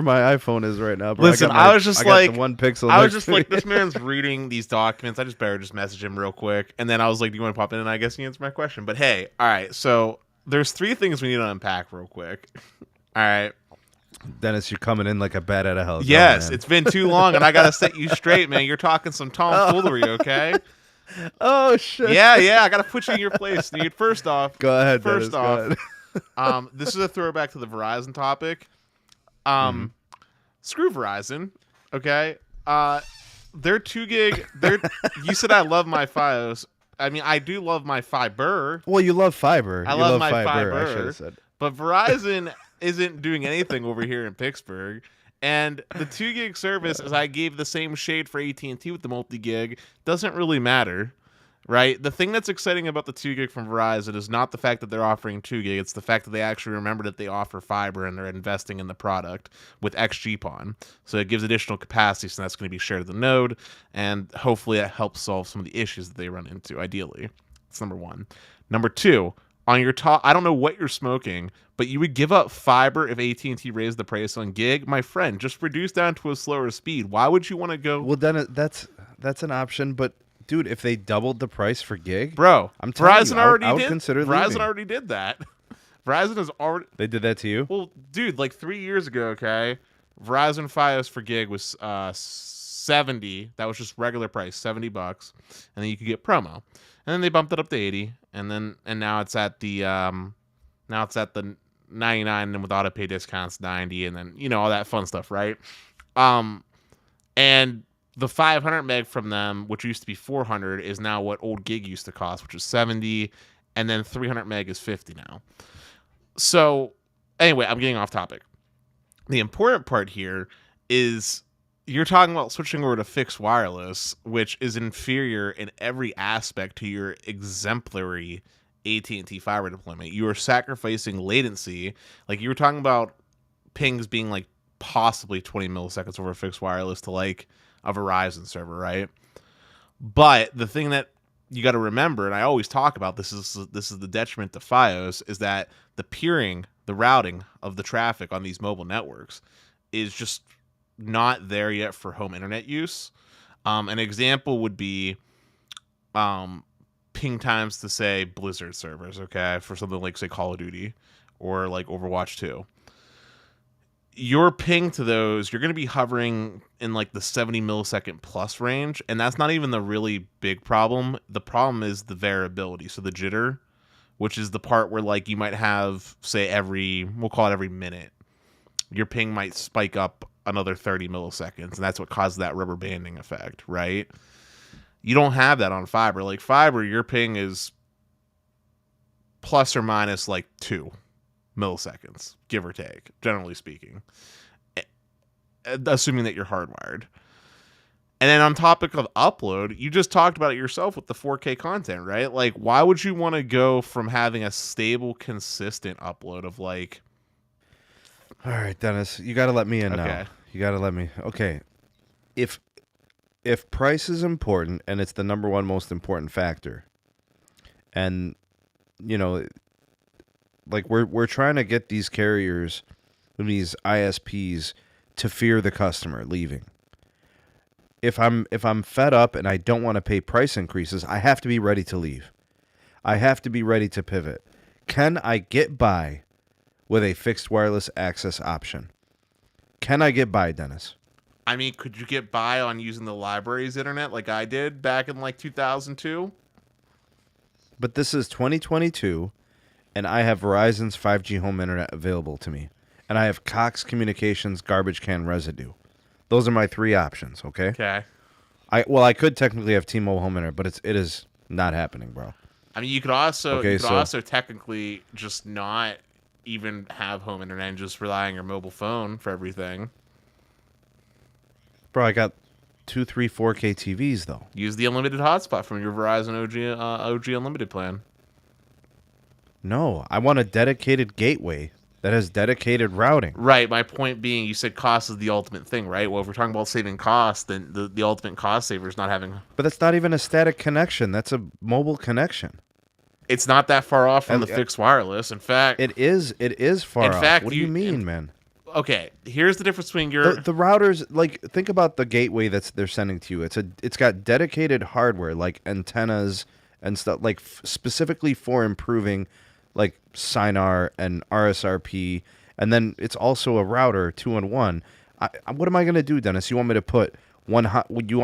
my iPhone is right now, bro. Listen, I was just like the one pixel. I was just like, this man's reading these documents. I just better just message him real quick. And then I was like, "Do you want to pop in?" And I guess he answered my question. But hey, all right. So there's 3 things we need to unpack real quick. All right. Dennis, you're coming in like a bat out of hell. Yes, it's been too long, and I gotta set you straight, man. You're talking some tomfoolery, okay? Oh shit! Yeah, I gotta put you in your place, dude. First off, go ahead. First Dennis, off, this is a throwback to the Verizon topic. Screw Verizon, okay? They're 2 gig. You said I love my Fios. I mean, I do love my fiber. Well, you love fiber. I love my fiber. I fiber. should have said. But Verizon isn't doing anything over here in Pittsburgh. And the 2 gig service, as I gave the same shade for AT&T with the multi-gig, doesn't really matter, right? The thing that's exciting about the 2 gig from Verizon is not the fact that they're offering 2 gig. It's the fact that they actually remember that they offer fiber and they're investing in the product with XGPON. So it gives additional capacity, so that's going to be shared to the node. And hopefully that helps solve some of the issues that they run into, ideally. That's number 1. Number 2, on your top. I don't know what you're smoking, but you would give up fiber if AT&T raised the price on gig. My friend, just reduce down to a slower speed. Why would you want to go? Well, then that's an option. But dude, if they doubled the price for gig, Bro, I'm telling Verizon you, I would consider Verizon leaving. already did that. Verizon has already. They did that to you? Well, dude, like 3 years ago, okay, Verizon Fios for gig was 70. That was just regular price, $70, and then you could get promo, and then they bumped it up to 80, and now it's at the 99, and with auto pay discounts 90, and then all that fun stuff, right? And the 500 meg from them, which used to be 400, is now what old gig used to cost, which is 70, and then 300 meg is 50 now. So anyway, I'm getting off topic. The important part here is you're talking about switching over to fixed wireless, which is inferior in every aspect to your exemplary AT&T fiber deployment. You are sacrificing latency. Like you were talking about pings being like possibly 20 milliseconds over fixed wireless to like a Verizon server, right? But the thing that you got to remember, and I always talk about this is the detriment to Fios, is that the peering, the routing of the traffic on these mobile networks is just not there yet for home internet use. An example would be ping times to say Blizzard servers, okay, for something like say Call of Duty or like Overwatch 2. Your ping to those, you're going to be hovering in like the 70 millisecond plus range, and that's not even the really big problem. The problem is the variability, so the jitter, which is the part where like you might have, say, we'll call it every minute, your ping might spike up another 30 milliseconds, and that's what causes that rubber banding effect, right? You don't have that on fiber. Like fiber, your ping is plus or minus like 2 milliseconds, give or take, generally speaking, assuming that you're hardwired. And then on topic of upload, you just talked about it yourself with the 4K content, right? Like, why would you want to go from having a stable, consistent upload of like... All right, Dennis, you got to let me in Okay. now. You got to let me... Okay. If price is important, and it's the number one most important factor, and, like we're trying to get these carriers, these ISPs, to fear the customer leaving. If I'm fed up and I don't want to pay price increases, I have to be ready to leave. I have to be ready to pivot. Can I get by with a fixed wireless access option? Can I get by, Dennis? I mean, could you get by on using the library's internet like I did back in like 2002? But this is 2022. And I have Verizon's 5G home internet available to me. And I have Cox Communications garbage can residue. Those are my 3 options, okay? Okay. I could technically have T-Mobile home internet, but it is not happening, bro. I mean, you could also Okay, technically just not even have home internet and just rely on your mobile phone for everything. Bro, I got 2, 3, 4K TVs, though. Use the unlimited hotspot from your Verizon OG Unlimited plan. No, I want a dedicated gateway that has dedicated routing. Right. My point being, you said cost is the ultimate thing, right? Well, if we're talking about saving cost, then the ultimate cost saver is not having... But that's not even a static connection. That's a mobile connection. It's not that far off from the fixed wireless. In fact... It is far off. In fact, what do you mean, man? Okay, here's the difference between your... The routers, like, think about the gateway they're sending to you. It's got dedicated hardware, like antennas and stuff, like specifically for improving... like SINAR and RSRP, and then it's also a router 2-in-1. What am I going to do, Dennis? You want me to put you want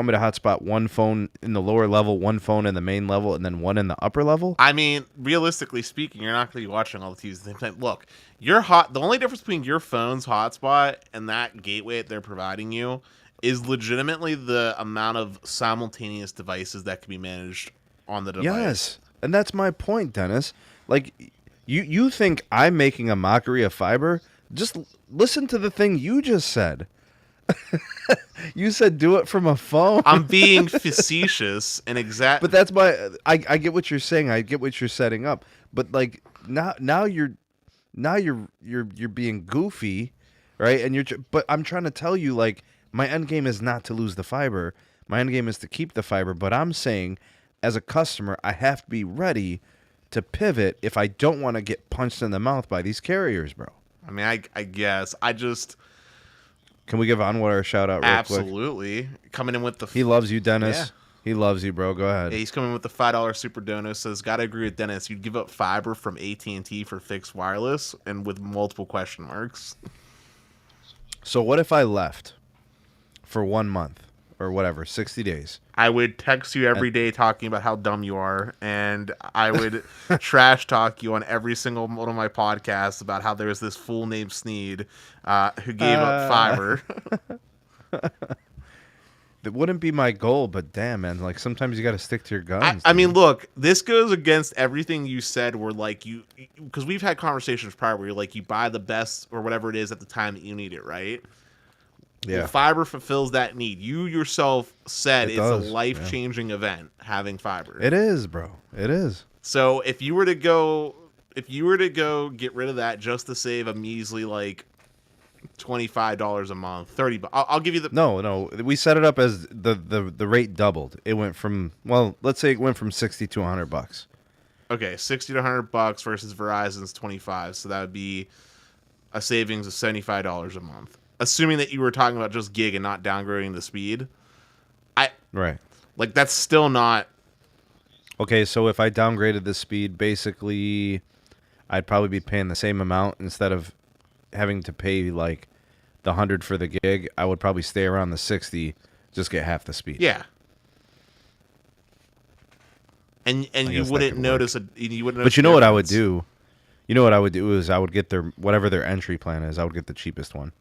me to hotspot one phone in the lower level, one phone in the main level, and then one in the upper level? I mean, realistically speaking, you're not going to be watching all the TVs at the same time. Look, the only difference between your phone's hotspot and that gateway that they're providing you is legitimately the amount of simultaneous devices that can be managed on the device. Yes, and that's my point, Dennis. Like, you think I'm making a mockery of fiber? Just listen to the thing you just said. You said do it from a phone. I'm being facetious and exact. But that's I get what you're saying. I get what you're setting up. But like now you're being goofy, right? And but I'm trying to tell you, like, my end game is not to lose the fiber. My end game is to keep the fiber. But I'm saying, as a customer, I have to be ready to pivot if I don't want to get punched in the mouth by these carriers, bro. I mean, I guess I just Can we give Anwar a shout out real quick? absolutely coming in with the. He loves you, Dennis. Yeah. He loves you, bro. Go ahead. Yeah, he's coming with the $5 super dono. Says, gotta agree with Dennis. You'd give up fiber from AT&T for fixed wireless, and with multiple question marks. So what if I left for 1 month or whatever, 60 days? I would text you every day talking about how dumb you are, and I would trash talk you on every single one of my podcasts about how there was this fool named Sneed who gave up fiber. That wouldn't be my goal, but damn, man, like sometimes you got to stick to your guns. I mean, look, this goes against everything you said. Where like because we've had conversations prior where you're like you buy the best or whatever it is at the time that you need it, right? Yeah. Well, fiber fulfills that need. You yourself said it's a does, life-changing event having fiber. It is, bro. It is. So if you were to go get rid of that just to save a measly like $25 a month, $30. I'll give you the No. We set it up as the rate doubled. It went from let's say it went from $60 to $100. okay, $60 to $100 versus Verizon's $25. So that would be a savings of $75 a month. Assuming that you were talking about just gig and not downgrading the speed. Right. Like that's still not. Okay, so if I downgraded the speed, basically, I'd probably be paying the same amount instead of having to pay like the 100 for the gig. I would probably stay around the 60, just get half the speed. Yeah. And you wouldn't notice you wouldn't. But you know what I would do? You know what I would do is I would get whatever their entry plan is. I would get the cheapest one.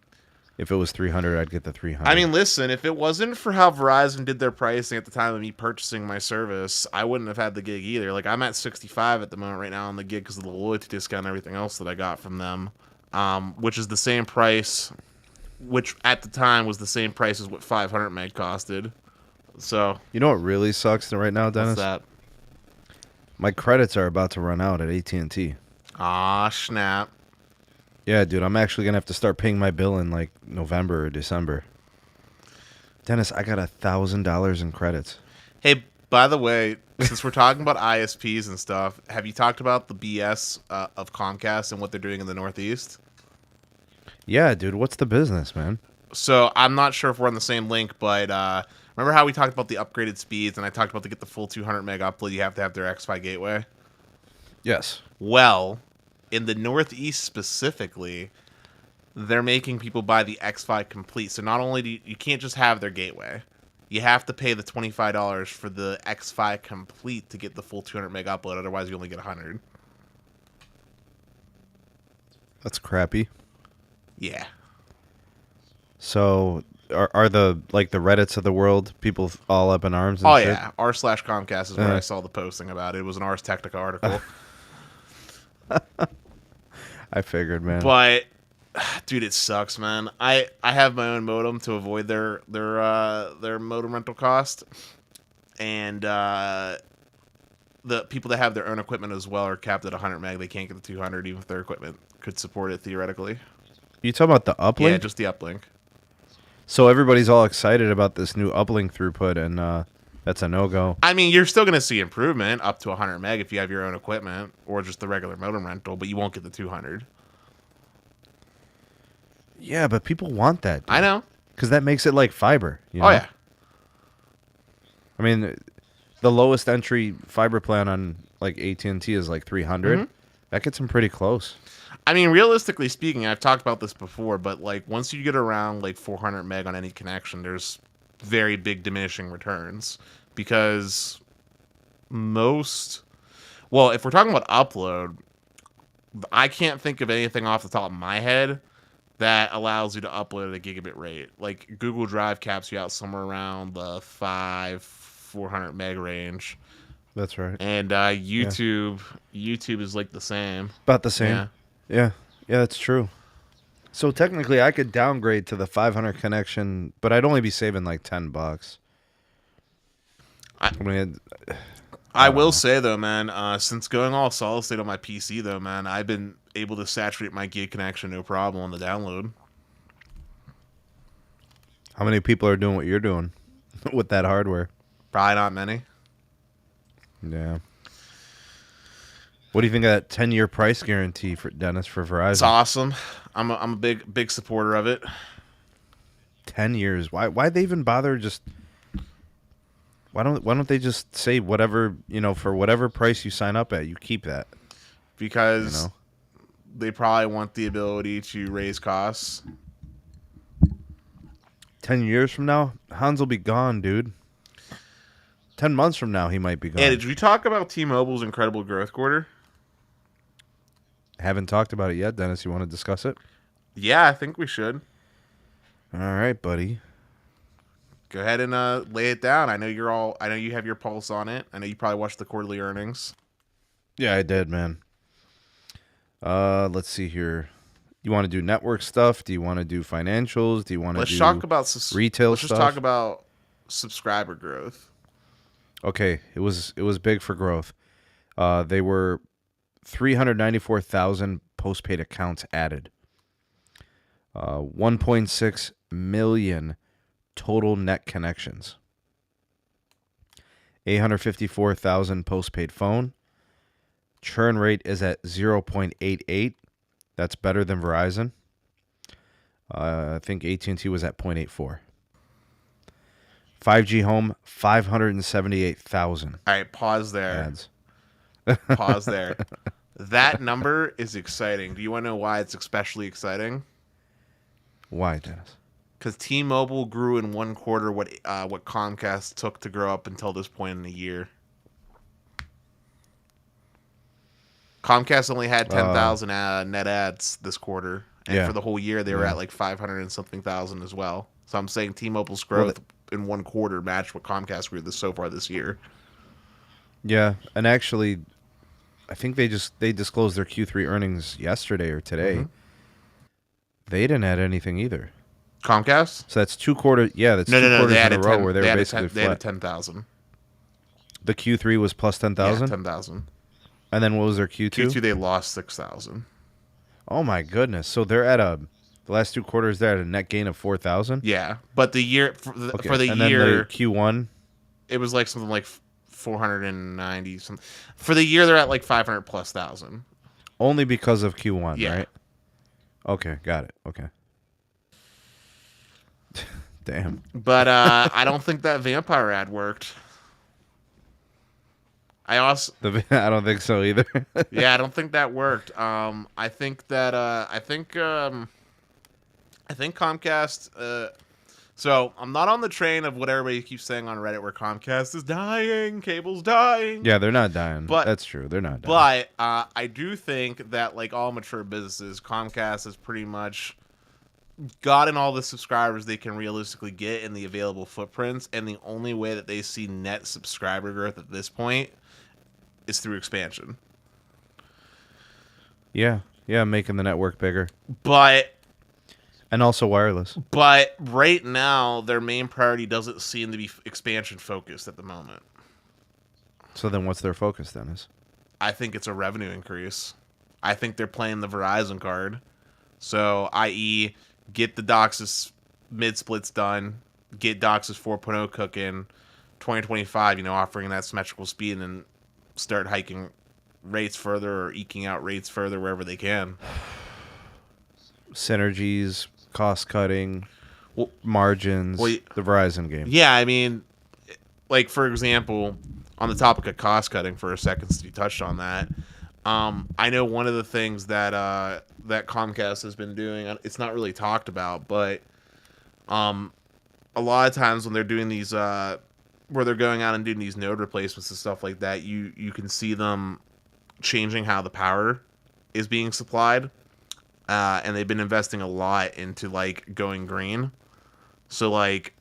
If it was 300, I'd get the 300. I mean, listen, if it wasn't for how Verizon did their pricing at the time of me purchasing my service, I wouldn't have had the gig either. Like, I'm at 65 at the moment right now on the gig because of the loyalty discount and everything else that I got from them, which is the same price, which at the time was the same price as what 500 meg costed. So, you know what really sucks right now, Dennis? what's that? My credits are about to run out at AT&T. Aw, snap. Yeah, dude, I'm actually going to have to start paying my bill in like November or December. Dennis, I got $1,000 in credits. Hey, by the way, since we're talking about ISPs and stuff, have you talked about the BS of Comcast and what they're doing in the Northeast? Yeah, dude, what's the business, man? So I'm not sure if we're on the same link, but remember how we talked about the upgraded speeds and I talked about to get the full 200 meg upload, you have to have their X-Fi gateway? Yes. Well, in the Northeast specifically, they're making people buy the X-Fi Complete. So not only do you can't just have their gateway, you have to pay the $25 for the X-Fi Complete to get the full 200 meg upload. Otherwise, you only get 100. That's crappy. Yeah. So are the the Reddits of the world people all up in arms and shit? Yeah, r/Comcast is where I saw the posting about it. It was an Ars Technica article. I figured, man. But dude, it sucks, man. I have my own modem to avoid their modem rental cost, and the people that have their own equipment as well are capped at 100 meg. They can't get the 200 even if their equipment could support it theoretically. You talking about the uplink? Yeah, just the uplink. So everybody's all excited about this new uplink throughput, and that's a no-go. I mean, you're still going to see improvement up to 100 meg if you have your own equipment or just the regular modem rental, but you won't get the 200. Yeah, but people want that, dude. I know. Because that makes it like fiber. You know? Oh, yeah. I mean, the lowest entry fiber plan on like AT&T is like 300. Mm-hmm. That gets them pretty close. I mean, realistically speaking, I've talked about this before, but like once you get around like 400 meg on any connection, there's very big diminishing returns because if we're talking about upload, I can't think of anything off the top of my head that allows you to upload at a gigabit rate. Like Google Drive caps you out somewhere around the 400 meg range. That's right. And YouTube is like the same. About the same. Yeah, that's true. So technically, I could downgrade to the 500 connection, but I'd only be saving like $10. I will say though, man, since going all solid state on my PC though, man, I've been able to saturate my gig connection no problem on the download. How many people are doing what you're doing with that hardware? Probably not many. Yeah. What do you think of that 10-year price guarantee for Dennis for Verizon? It's awesome. I'm a big supporter of it. 10 years. Why'd they even bother? Just why don't they just say whatever, for whatever price you sign up at, you keep that? Because they probably want the ability to raise costs. 10 years from now, Hans will be gone, dude. 10 months from now, he might be gone. Hey, did we talk about T-Mobile's incredible growth quarter? Haven't talked about it yet, Dennis. You want to discuss it? Yeah, I think we should. All right, buddy. Go ahead and lay it down. I know you have your pulse on it. I know you probably watched the quarterly earnings. Yeah, I did, man. Let's see here. You want to do network stuff? Do you want to do financials? Do you want to do talk about retail Let's stuff? just talk about subscriber growth. Okay, it was big for growth. They were 394,000 postpaid accounts added. 1.6 million total net connections. 854,000 postpaid phone. Churn rate is at 0.88. That's better than Verizon. I think AT&T was at 0.84. 5G home, 578,000. All right, pause there. Ads. Pause there. That number is exciting. Do you want to know why it's especially exciting? Why, Dennis? Because T-Mobile grew in one quarter what Comcast took to grow up until this point in the year. Comcast only had 10,000 net ads this quarter, and for the whole year they were at like 500 and something thousand as well. So I'm saying T-Mobile's growth in one quarter matched what Comcast grew so far this year. Yeah, and actually, I think they disclosed their Q3 earnings yesterday or today. Mm-hmm. They didn't add anything either. Comcast? So that's 2 quarters. Yeah, that's two quarters in a row where they were basically flat. They had 10,000. The Q3 was plus 10,000? Yeah, 10,000. And then what was their Q2? Q2 they lost 6,000. Oh my goodness! So they're at the last 2 quarters they're at a net gain of 4,000. Yeah, but the year for the and year, then the Q1, it was like something like 490 something. For the year they're at like 500 plus thousand. Only because of Q1, yeah. Right? Okay, got it. Okay. Damn. But I don't think that vampire ad worked. I don't think so either. Yeah, I don't think that worked. I think Comcast. So I'm not on the train of what everybody keeps saying on Reddit, where Comcast is dying, cable's dying. Yeah, they're not dying. But that's true. They're not dying. But I do think that, like all mature businesses, Comcast has pretty much gotten all the subscribers they can realistically get in the available footprints, and the only way that they see net subscriber growth at this point is through expansion. Yeah, making the network bigger. And also wireless. But right now, their main priority doesn't seem to be expansion focused at the moment. So then what's their focus, Dennis? I think it's a revenue increase. I think they're playing the Verizon card. So, i.e., get the DOCSIS mid-splits done, get DOCSIS 4.0 cooking, 2025, offering that symmetrical speed, and then start hiking rates further or eking out rates further wherever they can. Synergies, cost cutting, margins, the Verizon game. Yeah, I mean, like, for example, on the topic of cost cutting for a second, since you touched on that, I know one of the things that that Comcast has been doing, it's not really talked about, but a lot of times when they're doing these where they're going out and doing these node replacements and stuff like that, you can see them changing how the power is being supplied. And they've been investing a lot into, like, going green. So, like,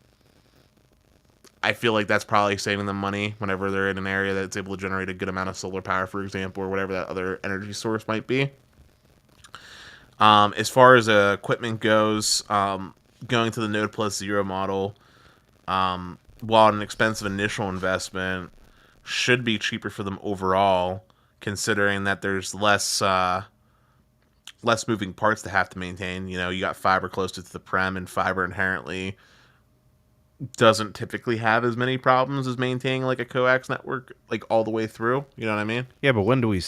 I feel like that's probably saving them money whenever they're in an area that's able to generate a good amount of solar power, for example, or whatever that other energy source might be. As far as equipment goes, going to the Node Plus Zero model, while an expensive initial investment, should be cheaper for them overall, considering that there's less moving parts to have to maintain. You got fiber closer to the prem, and fiber inherently doesn't typically have as many problems as maintaining like a coax network like all the way through. You know what I mean? Yeah, but when do we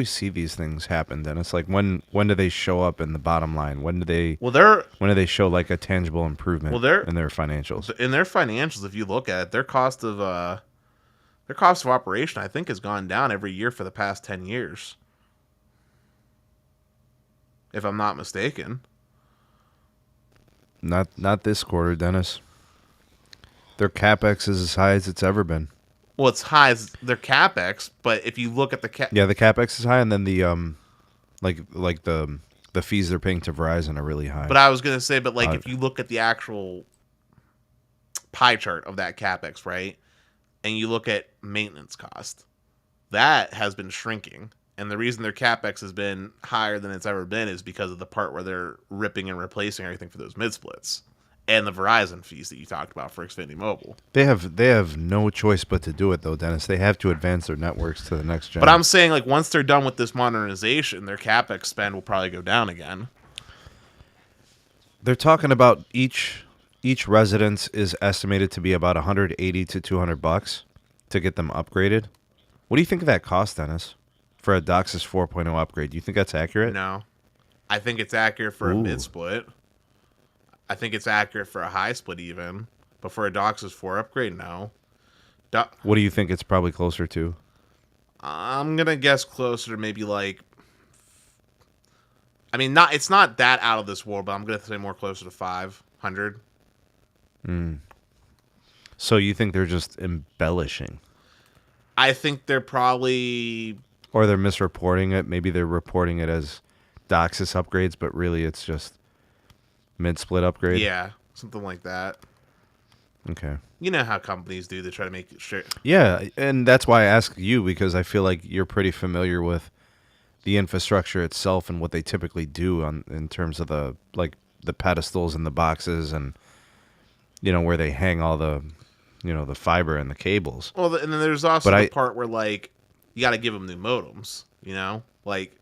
see these things happen, Dennis? Like when do they show up in the bottom line? Well, they're when do they show like a tangible improvement they're in their financials? in their financials. If you look at it, their cost of operation, I think, has gone down every year for the past 10 years, if I'm not mistaken. Not this quarter, Dennis. Their capex is as high as it's ever been. Well, it's high as their capex, but if you look at Yeah, the capex is high, and then the like the fees they're paying to Verizon are really high. but I was gonna say, but like if you look at the actual pie chart of that capex, right, and you look at maintenance cost, that has been shrinking. And the reason their capex has been higher than it's ever been is because of the part where they're ripping and replacing everything for those mid splits and the Verizon fees that you talked about for Xfinity Mobile. They have no choice but to do it though, Dennis. They have to advance their networks to the next gen. But I'm saying, like, once they're done with this modernization, their capex spend will probably go down again. They're talking about each residence is estimated to be about $180 to $200 to get them upgraded. What do you think of that cost, Dennis, for a DOCSIS 4.0 upgrade? Do you think that's accurate? No. I think it's accurate for a mid split. I think it's accurate for a high split even. But for a DOCSIS 4 upgrade, no. What do you think it's probably closer to? I'm going to guess closer to maybe like... I mean, it's not that out of this world, but I'm going to say more closer to 500. So you think they're just embellishing? I think they're probably... Or they're misreporting it. Maybe they're reporting it as DOCSIS upgrades, but really it's just mid-split upgrade. Yeah, something like that. Okay. You know how companies do. They try to make it sure. Yeah, and that's why I ask you, because I feel like you're pretty familiar with the infrastructure itself and what they typically do in terms of the pedestals and the boxes and where they hang all the the fiber and the cables. Well, and then there's also the part where like you got to give them new modems. Like.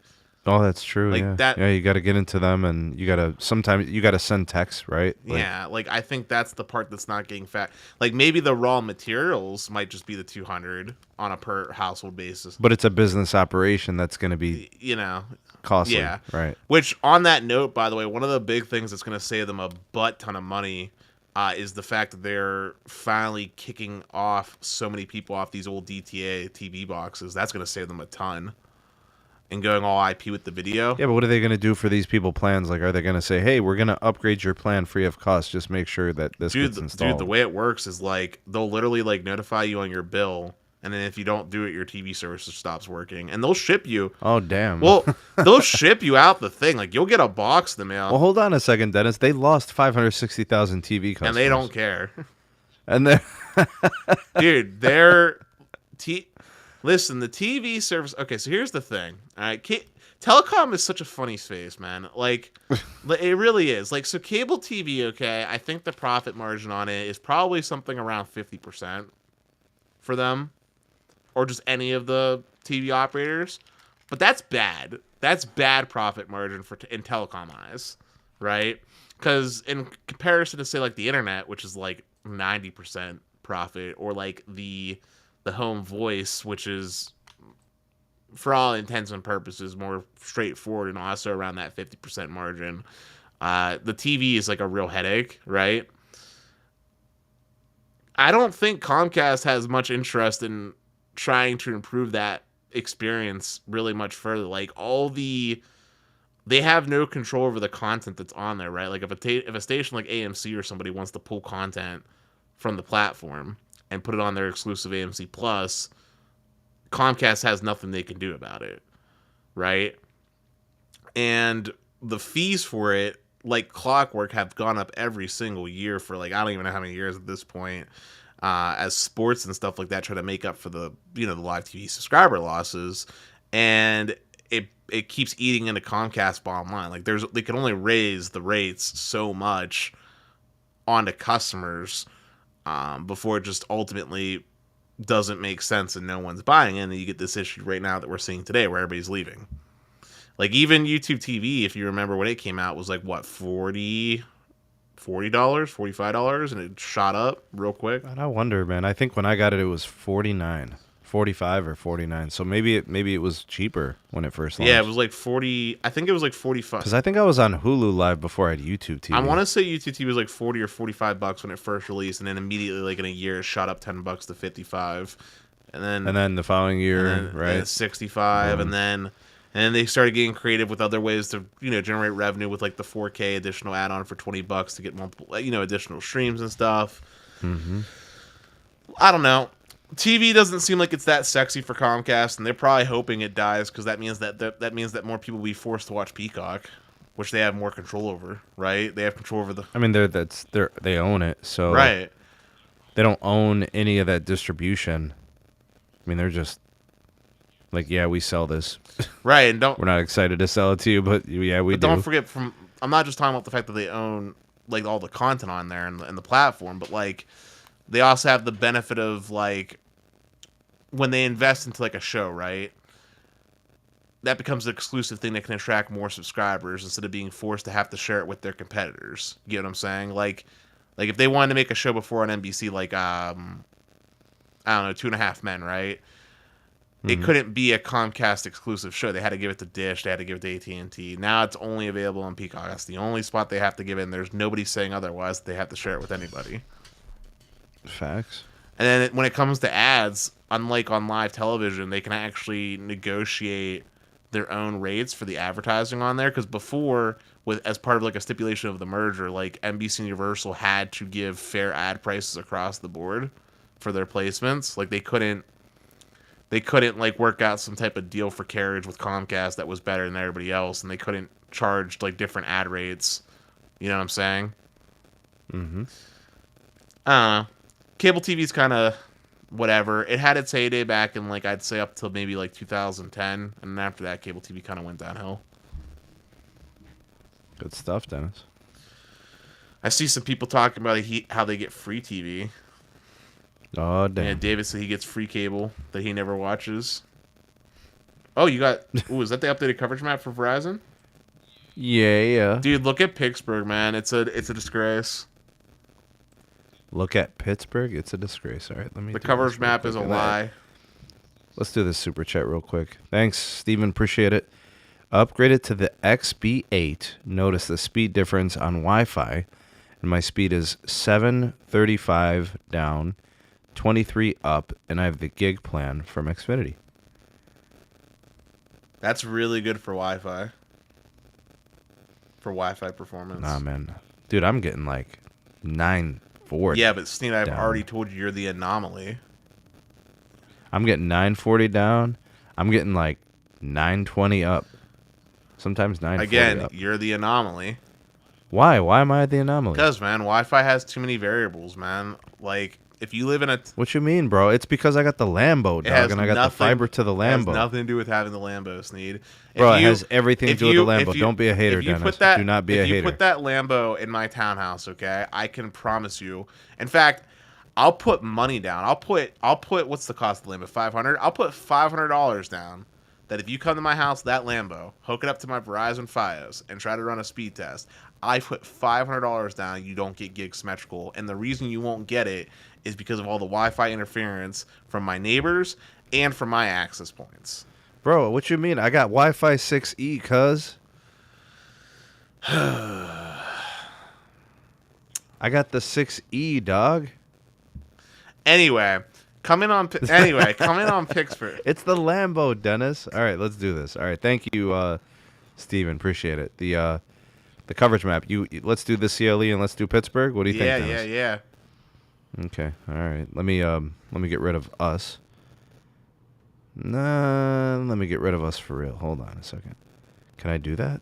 Oh, that's true. Like yeah. that. Yeah, you got to get into them, and sometimes you got to send text, right? Yeah, like I think that's the part that's not getting fat. Like maybe the raw materials might just be the 200 on a per household basis. But it's a business operation that's going to be, costly. Yeah, right. Which, on that note, by the way, one of the big things that's going to save them a butt ton of money is the fact that they're finally kicking off so many people off these old DTA TV boxes. That's going to save them a ton. And going all IP with the video. Yeah, but what are they going to do for these people plans? Like, are they going to say, hey, we're going to upgrade your plan free of cost, just make sure that this gets installed? Dude, the way it works is like they'll literally like notify you on your bill, and then if you don't do it, your TV service stops working, and they'll ship you. Oh, damn. Well, they'll ship you out the thing. Like, you'll get a box in the mail. Well, hold on a second, Dennis. They lost 560,000 TV customers. And they don't care. And they're... Dude, Listen, the TV service... Okay, so here's the thing. All right, telecom is such a funny space, man. Like, it really is. Like, so cable TV, okay, I think the profit margin on it is probably something around 50% for them. Or just any of the TV operators. But that's bad. That's bad profit margin in telecom eyes, right? Because in comparison to, say, like, the internet, which is, like, 90% profit, or, like, the home voice, which is, for all intents and purposes, more straightforward and also around that 50% margin. The TV is like a real headache, right? I don't think Comcast has much interest in trying to improve that experience really much further. Like, they have no control over the content that's on there, right? Like, if a station like AMC or somebody wants to pull content from the platform and put it on their exclusive AMC Plus, Comcast has nothing they can do about it, right? And the fees for it, like clockwork, have gone up every single year for, like, I don't even know how many years at this point, as sports and stuff like that try to make up for the live TV subscriber losses, and it keeps eating into Comcast bottom line. Like, they can only raise the rates so much onto customers before it just ultimately doesn't make sense and no one's buying it, and then you get this issue right now that we're seeing today where everybody's leaving. Like, even YouTube TV, if you remember when it came out, was like, what, $40 $40, $45, and it shot up real quick. And I wonder, man. I think when I got it, it was 49, 45 or 49. So maybe it was cheaper when it first launched. Yeah, it was like 40. I think it was like 45. Because I think I was on Hulu Live before I had YouTube TV. I want to say YouTube TV was like 40 or $45 when it first released, and then immediately, like in a year, it shot up $10 to 55, and then the following year, right, 65, and then they started getting creative with other ways to generate revenue with like the 4K additional add-on for $20 to get multiple additional streams and stuff. Mm-hmm. I don't know. TV doesn't seem like it's that sexy for Comcast, and they're probably hoping it dies because that means that more people will be forced to watch Peacock, which they have more control over, right? They have control over the. I mean, they own it, so right. They don't own any of that distribution. I mean, they're just like, yeah, we sell this, right? And we're not excited to sell it to you, but yeah, we do. Don't forget, I'm not just talking about the fact that they own like all the content on there and the platform, but like they also have the benefit of like when they invest into like a show, right? That becomes an exclusive thing that can attract more subscribers instead of being forced to have to share it with their competitors. You know what I'm saying? Like if they wanted to make a show before on NBC, like I don't know, 2.5 Men, right? It couldn't be a Comcast exclusive show. They had to give it to Dish. They had to give it to AT&T. Now it's only available on Peacock. That's the only spot they have to give it, and there's nobody saying otherwise. They have to share it with anybody. Facts. And then when it comes to ads, unlike on live television, they can actually negotiate their own rates for the advertising on there. Because before, as part of like a stipulation of the merger, like NBC and Universal had to give fair ad prices across the board for their placements. Like they couldn't like work out some type of deal for carriage with Comcast that was better than everybody else, and they couldn't charge like different ad rates. You know what I'm saying? Mm-hmm. Cable TV's kind of whatever. It had its heyday back in like I'd say up till maybe like 2010, and after that, cable TV kind of went downhill. Good stuff, Dennis. I see some people talking about how they get free TV. Oh, damn. Yeah, David said he gets free cable that he never watches. Oh, you got... Ooh, is that the updated coverage map for Verizon? Yeah. Dude, look at Pittsburgh, man. It's a disgrace. Look at Pittsburgh? It's a disgrace. All right, let me... The coverage map is a lie. Let's do this super chat real quick. Thanks, Steven. Appreciate it. Upgraded to the XB8. Notice the speed difference on Wi-Fi. And my speed is 735 down, 23 up, and I have the gig plan from Xfinity. That's really good for Wi-Fi. For Wi-Fi performance. Nah, man. Dude, I'm getting like 940. Yeah, but Sneed, I've already told you you're the anomaly. I'm getting 940 down. I'm getting like 920 up. Sometimes 940 Again, up. you're the anomaly. Why? Why am I the anomaly? Because, man, Wi-Fi has too many variables, man. Like, if you live in a... What you mean, bro? It's because I got the Lambo, dog, and I got the fiber to the Lambo. It has nothing to do with having the Lambo, Sneed. Bro, it has everything to do with the Lambo. Don't be a hater, Dennis. Do not be a hater. If you put that Lambo in my townhouse, okay, I can promise you. In fact, I'll put money down. I'll put what's the cost of the Lambo? $500? I'll put $500 down that if you come to my house, that Lambo, hook it up to my Verizon Fios, and try to run a speed test, I put $500 down, you don't get gig symmetrical. And the reason you won't get it is because of all the Wi-Fi interference from my neighbors and from my access points. Bro, what you mean? I got Wi-Fi 6E, cuz. I got the 6E, dog. Anyway, coming on Pittsburgh. It's the Lambo, Dennis. All right, let's do this. All right, thank you, Steven. Appreciate it. The coverage map. Let's do the CLE and let's do Pittsburgh. What do you think, Dennis? Yeah. Okay. All right. Let me get rid of us. Nah, let me get rid of us for real. Hold on a second. Can I do that?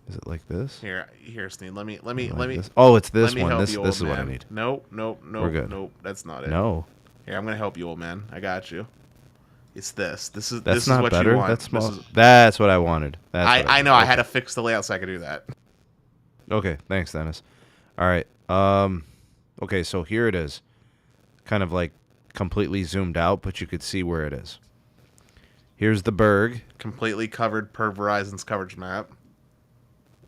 Is it like this? Here, Sneed. Let me. This? Oh, it's this let me one. help This you, is old what I man. need. Nope. We're good. Nope. That's not it. No. Here, I'm gonna help you, old man. I got you. It's this. This is not what better. you want. That's small. That's what I wanted. I know. I had to fix the layout so I could do that. Okay. Thanks, Dennis. All right. Okay. So here it is. Kind of like completely zoomed out, but you could see where it is. Here's the Berg. Completely covered per Verizon's coverage map.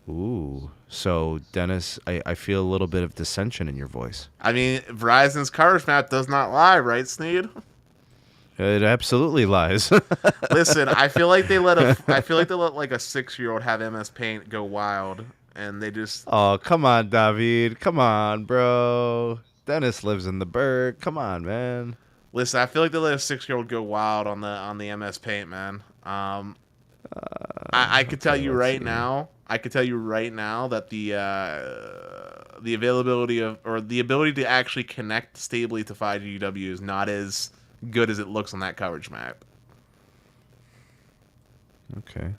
Ooh. So, Dennis, I feel a little bit of dissension in your voice. I mean, Verizon's coverage map does not lie, right, Sneed? It absolutely lies. Listen, I feel like they let like a 6-year-old have MS Paint go wild, and they just. Oh, come on, David. Come on, bro. Dennis lives in the Berg. Come on, man. Listen, I feel like they let a 6-year-old go wild on the MS Paint, man. I could tell you right now. I could tell you right now that the availability of or the ability to actually connect stably to 5GW is not as good as it looks on that coverage map. Okay.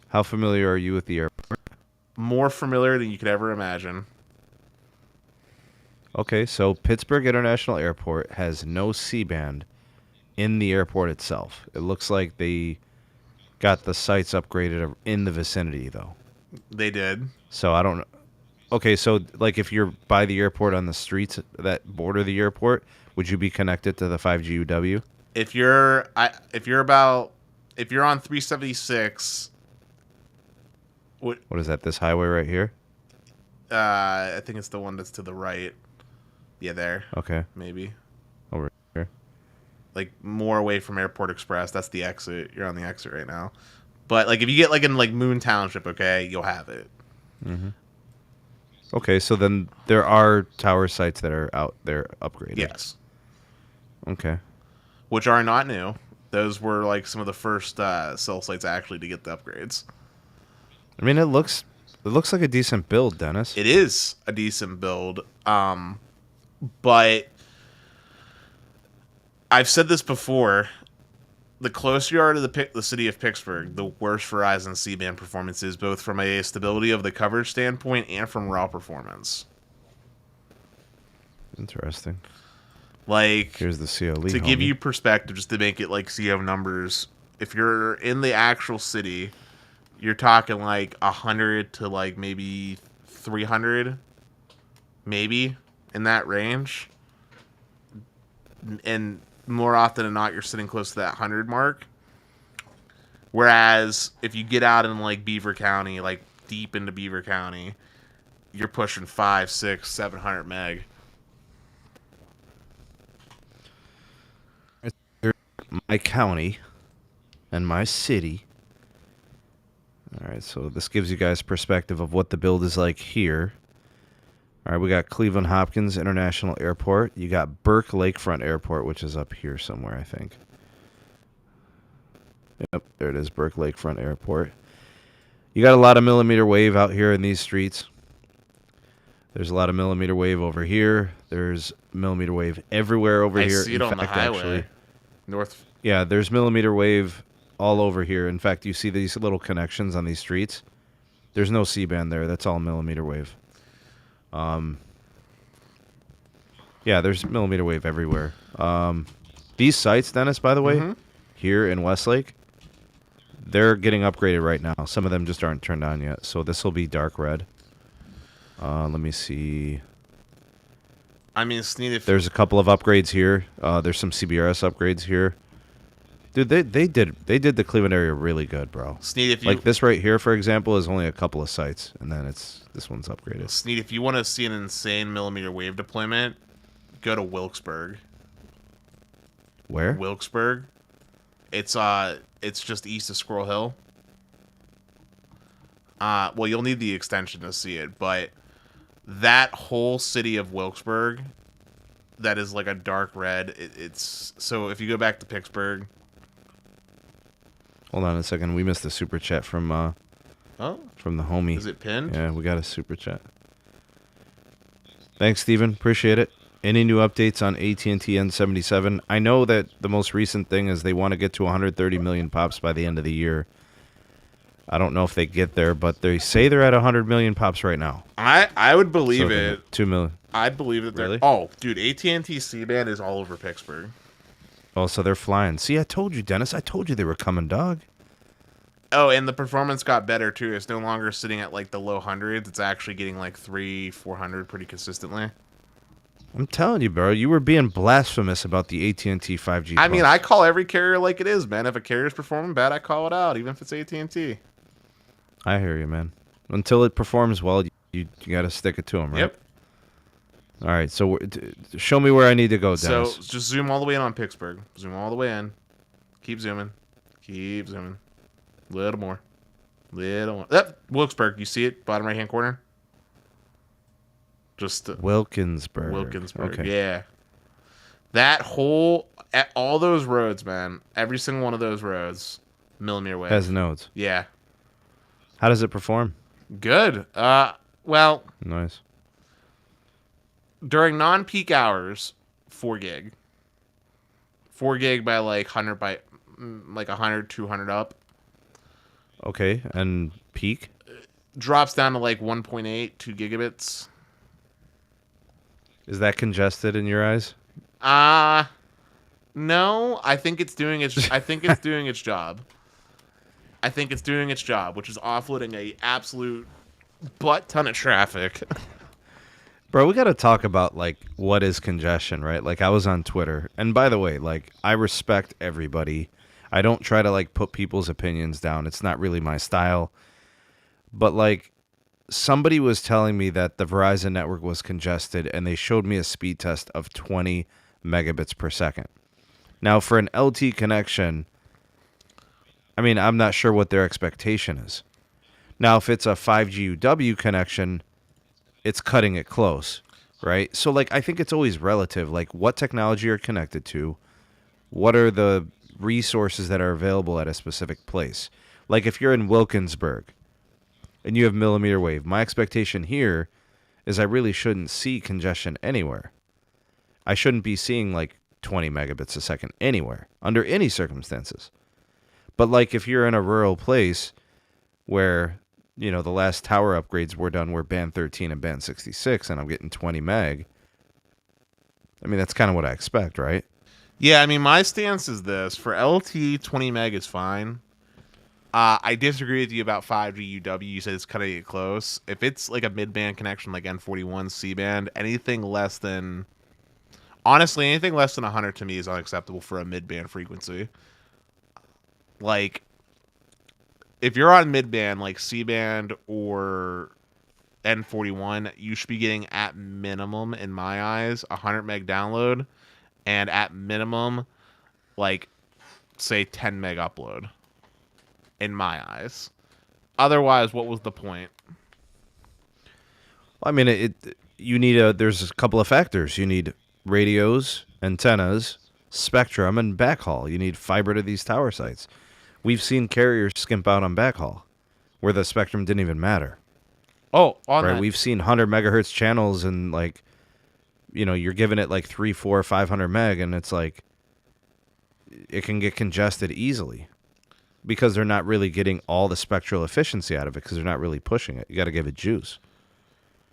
How familiar are you with the airport? More familiar than you could ever imagine. Okay, so Pittsburgh International Airport has no C-band in the airport itself. It looks like they got the sites upgraded in the vicinity, though. They did. So I don't know. Okay, so like if you're by the airport on the streets that border the airport, would you be connected to the 5GUW? If you're on 376, what is that? This highway right here? I think it's the one that's to the right. Yeah, there. Okay. Maybe. Over here. Like more away from Airport Express. That's the exit. You're on the exit right now. But like if you get like in like Moon Township, okay, you'll have it. Mm-hmm. Okay, so then there are tower sites that are out there upgraded. Yes. Okay. Which are not new. Those were like some of the first cell sites actually to get the upgrades. I mean, it looks like a decent build, Dennis. It is a decent build. But I've said this before. The closer you are to the city of Pittsburgh, the worse Verizon C-band performance is, both from a stability of the coverage standpoint and from raw performance. Interesting. Like, here's the CLE. To give you perspective, just to make it like CO numbers, if you're in the actual city, you're talking like 100 to like maybe 300, maybe in that range. And more often than not, you're sitting close to that 100 mark. Whereas if you get out in like Beaver County, like deep into Beaver County, you're pushing 500, 600, 700 meg. My county and my city. All right, so this gives you guys perspective of what the build is like here. All right, we got Cleveland Hopkins International Airport. You got Burke Lakefront Airport, which is up here somewhere, I think. Yep, there it is, Burke Lakefront Airport. You got a lot of millimeter wave out here in these streets. There's a lot of millimeter wave over here. There's millimeter wave everywhere over here. I see it on the highway. Actually, north. Yeah, there's millimeter wave all over here. In fact, you see these little connections on these streets. There's no C-band there. That's all millimeter wave. Yeah, there's millimeter wave everywhere. These sites, Dennis, by the way, here in Westlake, they're getting upgraded right now. Some of them just aren't turned on yet. So this will be dark red. Let me see. I mean, Sneed, there's a couple of upgrades here. There's some CBRS upgrades here. Dude, they did the Cleveland area really good, bro. Sneed, if you like this right here, for example, is only a couple of sites, and then this one's upgraded. Sneed, if you want to see an insane millimeter wave deployment, go to Wilkesburg. Where? Wilkesburg. It's just east of Squirrel Hill. Well, you'll need the extension to see it, but that whole city of Wilkesburg, that is like a dark red. It's so if you go back to Pittsburgh. Hold on a second. We missed a super chat from from the homie. Is it pinned? Yeah, we got a super chat. Thanks, Steven. Appreciate it. Any new updates on AT&T N77? I know that the most recent thing is they want to get to 130 million pops by the end of the year. I don't know if they get there, but they say they're at 100 million pops right now. I would believe it. 2 million. I'd believe it. Really? Oh, dude, AT&T C-band is all over Pittsburgh. Oh, so they're flying. See, I told you, Dennis. I told you they were coming, dog. Oh, and the performance got better, too. It's no longer sitting at, like, the low hundreds. It's actually getting, like, 300-400 pretty consistently. I'm telling you, bro. You were being blasphemous about the AT&T 5G. I mean, I call every carrier like it is, man. If a carrier's performing bad, I call it out, even if it's AT&T. I hear you, man. Until it performs well, you got to stick it to them, right? Yep. All right, so show me where I need to go, So Dennis. just zoom all the way in on Pittsburgh. Zoom all the way in. Keep zooming. Keep zooming. Little more. Little more. Yep. Wilkesburg. You see it? Bottom right hand corner. Just Wilkinsburg. Wilkinsburg. Okay. Yeah. That whole, all those roads, man. Every single one of those roads, millimeter wave. Has nodes. Yeah. How does it perform? Good. Well, Nice. during non-peak hours, 4 gig. 4 gig by like 100 by like 100, 200 up. Okay, and peak? Drops down to like 1.8, 2 gigabits. Is that congested in your eyes? No. I think it's doing its job. I think it's doing its job, which is offloading a absolute butt ton of traffic. Bro, we got to talk about, like, what is congestion, right? Like, I was on Twitter. And by the way, like, I respect everybody. I don't try to, like, put people's opinions down. It's not really my style. But, like, somebody was telling me that the Verizon network was congested, and they showed me a speed test of 20 megabits per second. Now, for an LT connection, I mean, I'm not sure what their expectation is. Now, if it's a 5G UW connection, it's cutting it close, right? So, like, I think it's always relative. Like, what technology you're connected to, what are the resources that are available at a specific place. Like, if you're in Wilkinsburg and you have millimeter wave, my expectation here is I really shouldn't see congestion anywhere. I shouldn't be seeing, like, 20 megabits a second anywhere, under any circumstances. But, like, if you're in a rural place where, you know, the last tower upgrades were done were band 13 and band 66, and I'm getting 20 meg, I mean, that's kind of what I expect, right? Yeah, I mean, my stance is this. For LT, 20 meg is fine. I disagree with you about 5G UW. You said it's cutting it close. If it's like a mid-band connection like N41 C-band, anything less than... Honestly, anything less than 100 to me is unacceptable for a mid-band frequency. Like, if you're on mid-band, like C-band or N41, you should be getting, at minimum, in my eyes, 100 meg download, and at minimum, like, say 10 meg upload, in my eyes. Otherwise, what was the point? I mean, you need there's a couple of factors. You need radios, antennas, spectrum, and backhaul. You need fiber to these tower sites. We've seen carriers skimp out on backhaul where the spectrum didn't even matter. Oh, on right? that. We've seen 100 megahertz channels and, like, you know, you're giving it like 300, 400, 500 meg, and it's like it can get congested easily because they're not really getting all the spectral efficiency out of it because they're not really pushing it. You got to give it juice.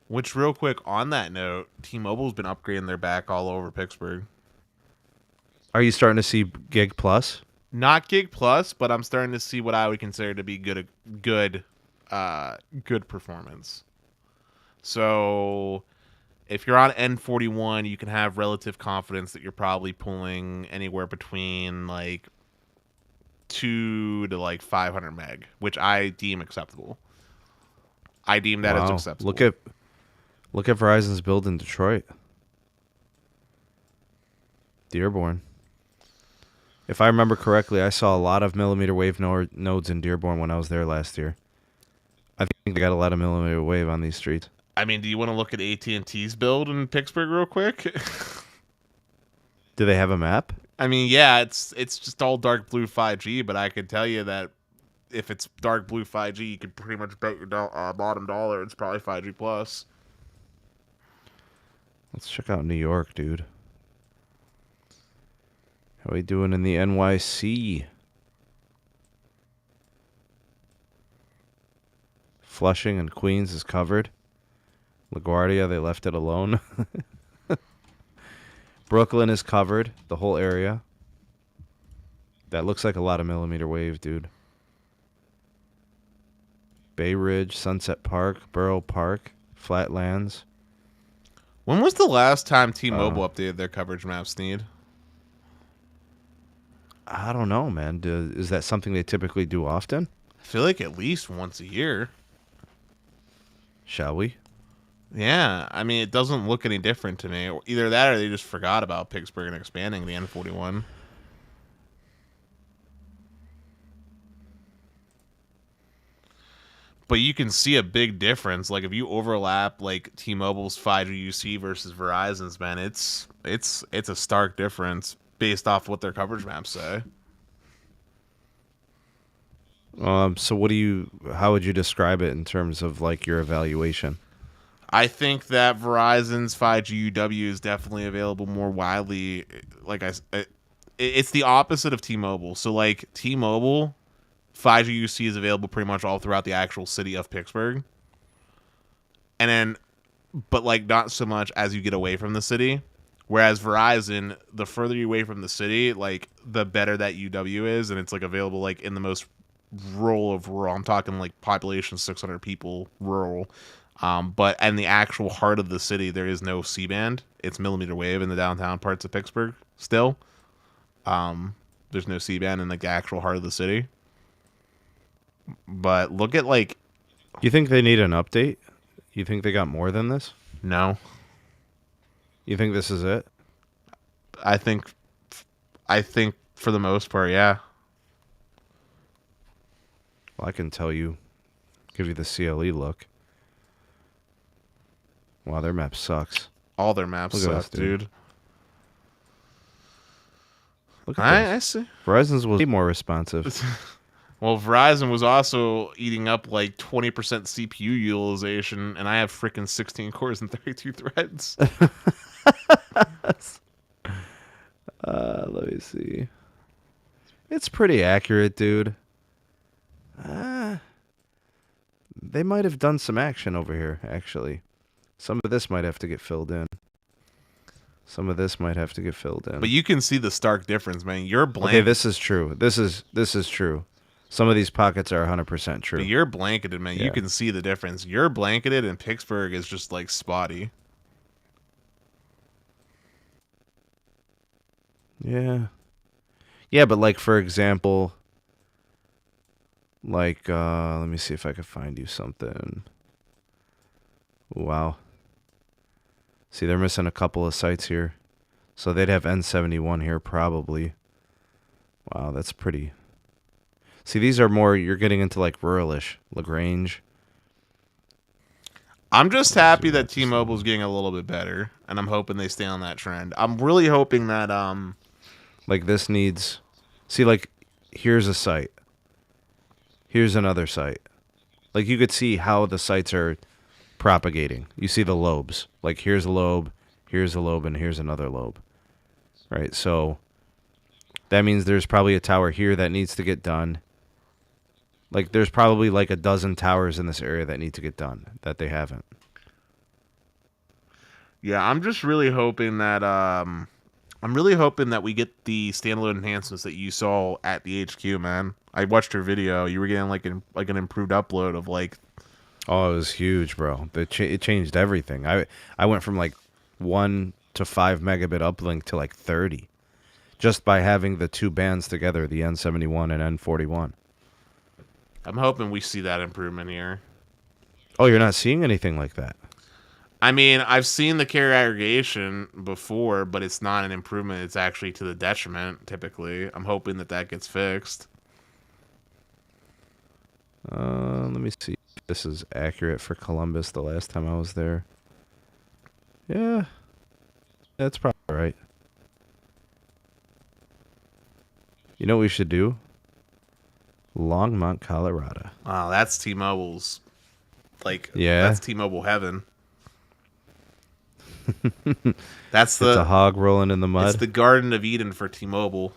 Which, real quick, on that note, T-Mobile's been upgrading their back all over Pittsburgh. Are you starting to see Gig Plus? Not Gig Plus, but I'm starting to see what I would consider to be good performance. So, if you're on N41, you can have relative confidence that you're probably pulling anywhere between like 2 to like 500 meg, which I deem acceptable. I deem that as acceptable. Look at Verizon's build in Detroit. Dearborn. If I remember correctly, I saw a lot of millimeter wave nodes in Dearborn when I was there last year. I think they got a lot of millimeter wave on these streets. I mean, do you want to look at AT&T's build in Pittsburgh real quick? Do they have a map? I mean, yeah, it's just all dark blue 5G, but I could tell you that if it's dark blue 5G, you could pretty much bet your bottom dollar it's probably 5G plus. Let's check out New York, dude. How we doing in the NYC? Flushing and Queens is covered. LaGuardia, they left it alone. Brooklyn is covered, the whole area. That looks like a lot of millimeter wave, dude. Bay Ridge, Sunset Park, Borough Park, Flatlands. When was the last time T-Mobile updated their coverage map, Sneed? I don't know, man. Is that something they typically do often? I feel like at least once a year. Shall we? Yeah, I mean, it doesn't look any different to me. Either that or they just forgot about Pittsburgh and expanding the N41. But you can see a big difference. Like if you overlap like T-Mobile's 5G UC versus Verizon's, man, it's a stark difference based off what their coverage maps say. So how would you describe it in terms of like your evaluation? I think that Verizon's 5G UW is definitely available more widely. It's the opposite of T-Mobile. So like T-Mobile 5G UC is available pretty much all throughout the actual city of Pittsburgh. And then, but like not so much as you get away from the city. Whereas Verizon, the further you away from the city, like the better that UW is. And it's like available like in the most rural of rural. I'm talking like population 600 people rural. But in the actual heart of the city, there is no C-band. It's millimeter wave in the downtown parts of Pittsburgh still. There's no C-band in like the actual heart of the city. But look at like... You think they need an update? You think they got more than this? No. You think this is it? I think for the most part, yeah. Well, I can tell you, give you the CLE look. Wow, their map sucks. All their maps suck, dude. Look at this. I see. Verizon's was more responsive. Well, Verizon was also eating up like 20% CPU utilization, and I have freaking 16 cores and 32 threads. Let me see. It's pretty accurate, dude. They might have done some action over here, actually. Some of this might have to get filled in. But you can see the stark difference, man. You're blank. Okay, this is true. This is true. Some of these pockets are 100% true. But you're blanketed, man. Yeah. You can see the difference. You're blanketed, and Pittsburgh is just like spotty. Yeah. Yeah, but like for example, like let me see if I can find you something. Wow. See, they're missing a couple of sites here. So they'd have N71 here probably. Wow, that's pretty. See, these are more, you're getting into like ruralish, LaGrange. I'm just happy that T-Mobile's getting a little bit better, and I'm hoping they stay on that trend. I'm really hoping that like this needs, see, like here's a site. Here's another site. Like you could see how the sites are propagating. You see the lobes. Like here's a lobe, and here's another lobe. Right? So that means there's probably a tower here that needs to get done. Like there's probably like a dozen towers in this area that need to get done that they haven't. Yeah, I'm just really hoping that we get the standalone enhancements that you saw at the HQ, man. I watched your video. You were getting like an improved upload of like. Oh, it was huge, bro. It changed everything. I went from like 1 to 5 megabit uplink to like 30, just by having the two bands together, the N71 and N41. I'm hoping we see that improvement here. Oh, you're not seeing anything like that? I mean, I've seen the carrier aggregation before, but it's not an improvement. It's actually to the detriment, typically. I'm hoping that gets fixed. Let me see if this is accurate for Columbus the last time I was there. Yeah, that's probably right. You know what we should do? Longmont, Colorado. Oh, that's T-Mobile's. Like, yeah. That's T-Mobile heaven. It's a hog rolling in the mud. It's the Garden of Eden for T-Mobile.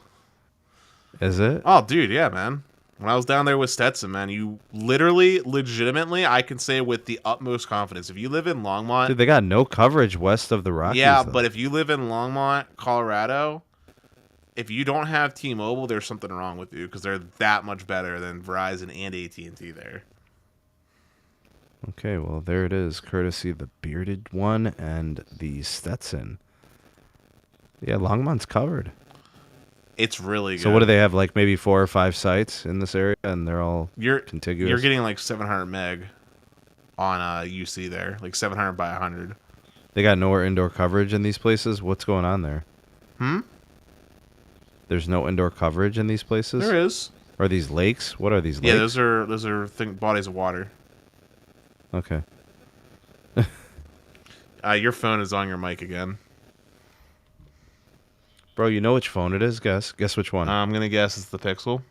Is it? Oh, dude, yeah, man. When I was down there with Stetson, man, you literally, legitimately, I can say with the utmost confidence, if you live in Longmont... Dude, they got no coverage west of the Rockies. Yeah, though. but if you live in Longmont, Colorado, if you don't have T-Mobile, there's something wrong with you because they're that much better than Verizon and AT&T there. Okay, well, there it is, courtesy the bearded one and the Stetson. Yeah, Longmont's covered. It's really good. So what do they have, like maybe 4 or 5 sites in this area, and they're all contiguous? You're getting like 700 meg. on UC there, like 700 by 100. They got nowhere indoor coverage in these places? What's going on there? There's no indoor coverage in these places? There is. Are these lakes? What are these lakes? Yeah, those are bodies of water. Okay. Your phone is on your mic again. Bro, you know which phone it is? Guess which one. I'm going to guess it's the Pixel.